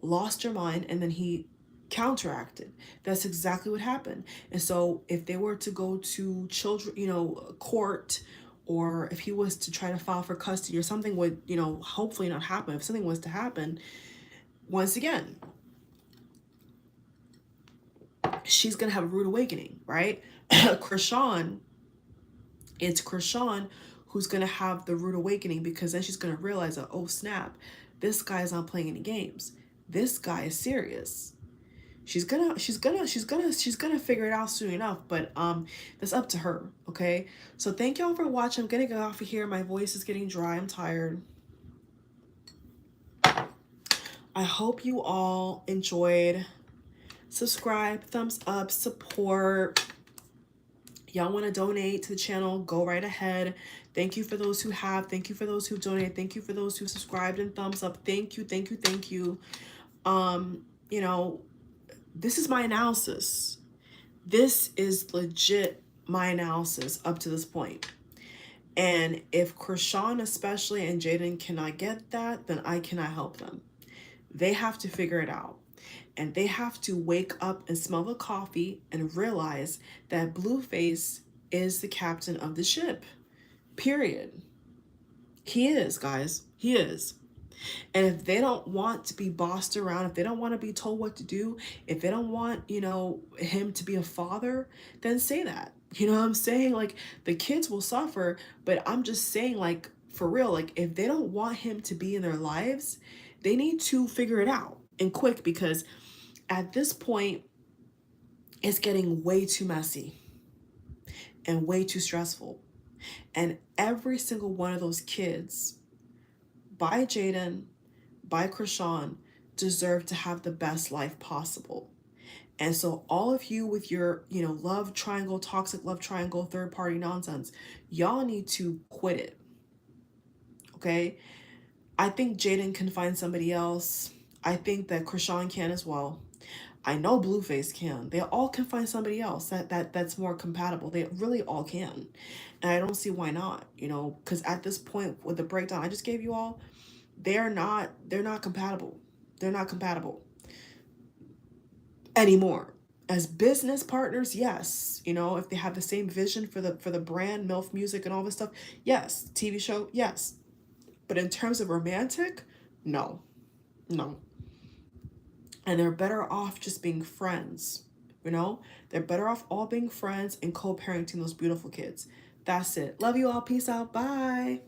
lost her mind, and then he counteracted. That's exactly what happened. And so if they were to go to children, you know, court, or if he was to try to file for custody or something would, you know, hopefully not happen. If something was to happen, once again, she's going to have a rude awakening, right? CHRISEAN, it's CHRISEAN who's going to have the rude awakening, because then she's going to realize that, oh snap, this guy is not playing any games. This guy is serious. She's gonna figure it out soon enough, but that's up to her. Okay, so thank y'all for watching. I'm gonna get off of here. My voice is getting dry. I'm tired. I hope you all enjoyed. Subscribe, thumbs up, support. Y'all want to donate to the channel, go right ahead. Thank you for those who have. Thank you for those who donated. Thank you for those who subscribed and thumbs up. Thank you, thank you, thank you. You know, this is my analysis. This is legit my analysis up to this point. And if CHRISEAN especially and Jaidyn cannot get that, then I cannot help them. They have to figure it out. And they have to wake up and smell the coffee and realize that BLUEFACE is the captain of the ship. Period. He is, guys. He is. And if they don't want to be bossed around, if they don't want to be told what to do, if they don't want, you know, him to be a father, then say that. You know what I'm saying? Like, the kids will suffer, but I'm just saying, like, for real, like, if they don't want him to be in their lives, they need to figure it out, and quick, because at this point, it's getting way too messy and way too stressful. And every single one of those kids, by Jaidyn, by CHRISEAN, deserve to have the best life possible. And so all of you with your, you know, love triangle, toxic love triangle, third party nonsense, y'all need to quit it. Okay? I think Jaidyn can find somebody else. I think that CHRISEAN can as well. I know BLUEFACE can. They all can find somebody else that's more compatible. They really all can. And I don't see why not, you know, because at this point with the breakdown I just gave you all, they're not compatible. They're not compatible anymore. As business partners, yes. You know, if they have the same vision for the brand, MILF Music and all this stuff, yes. TV show, yes. But in terms of romantic, no. No. And they're better off just being friends, you know? They're better off all being friends and co-parenting those beautiful kids. That's it. Love you all. Peace out. Bye.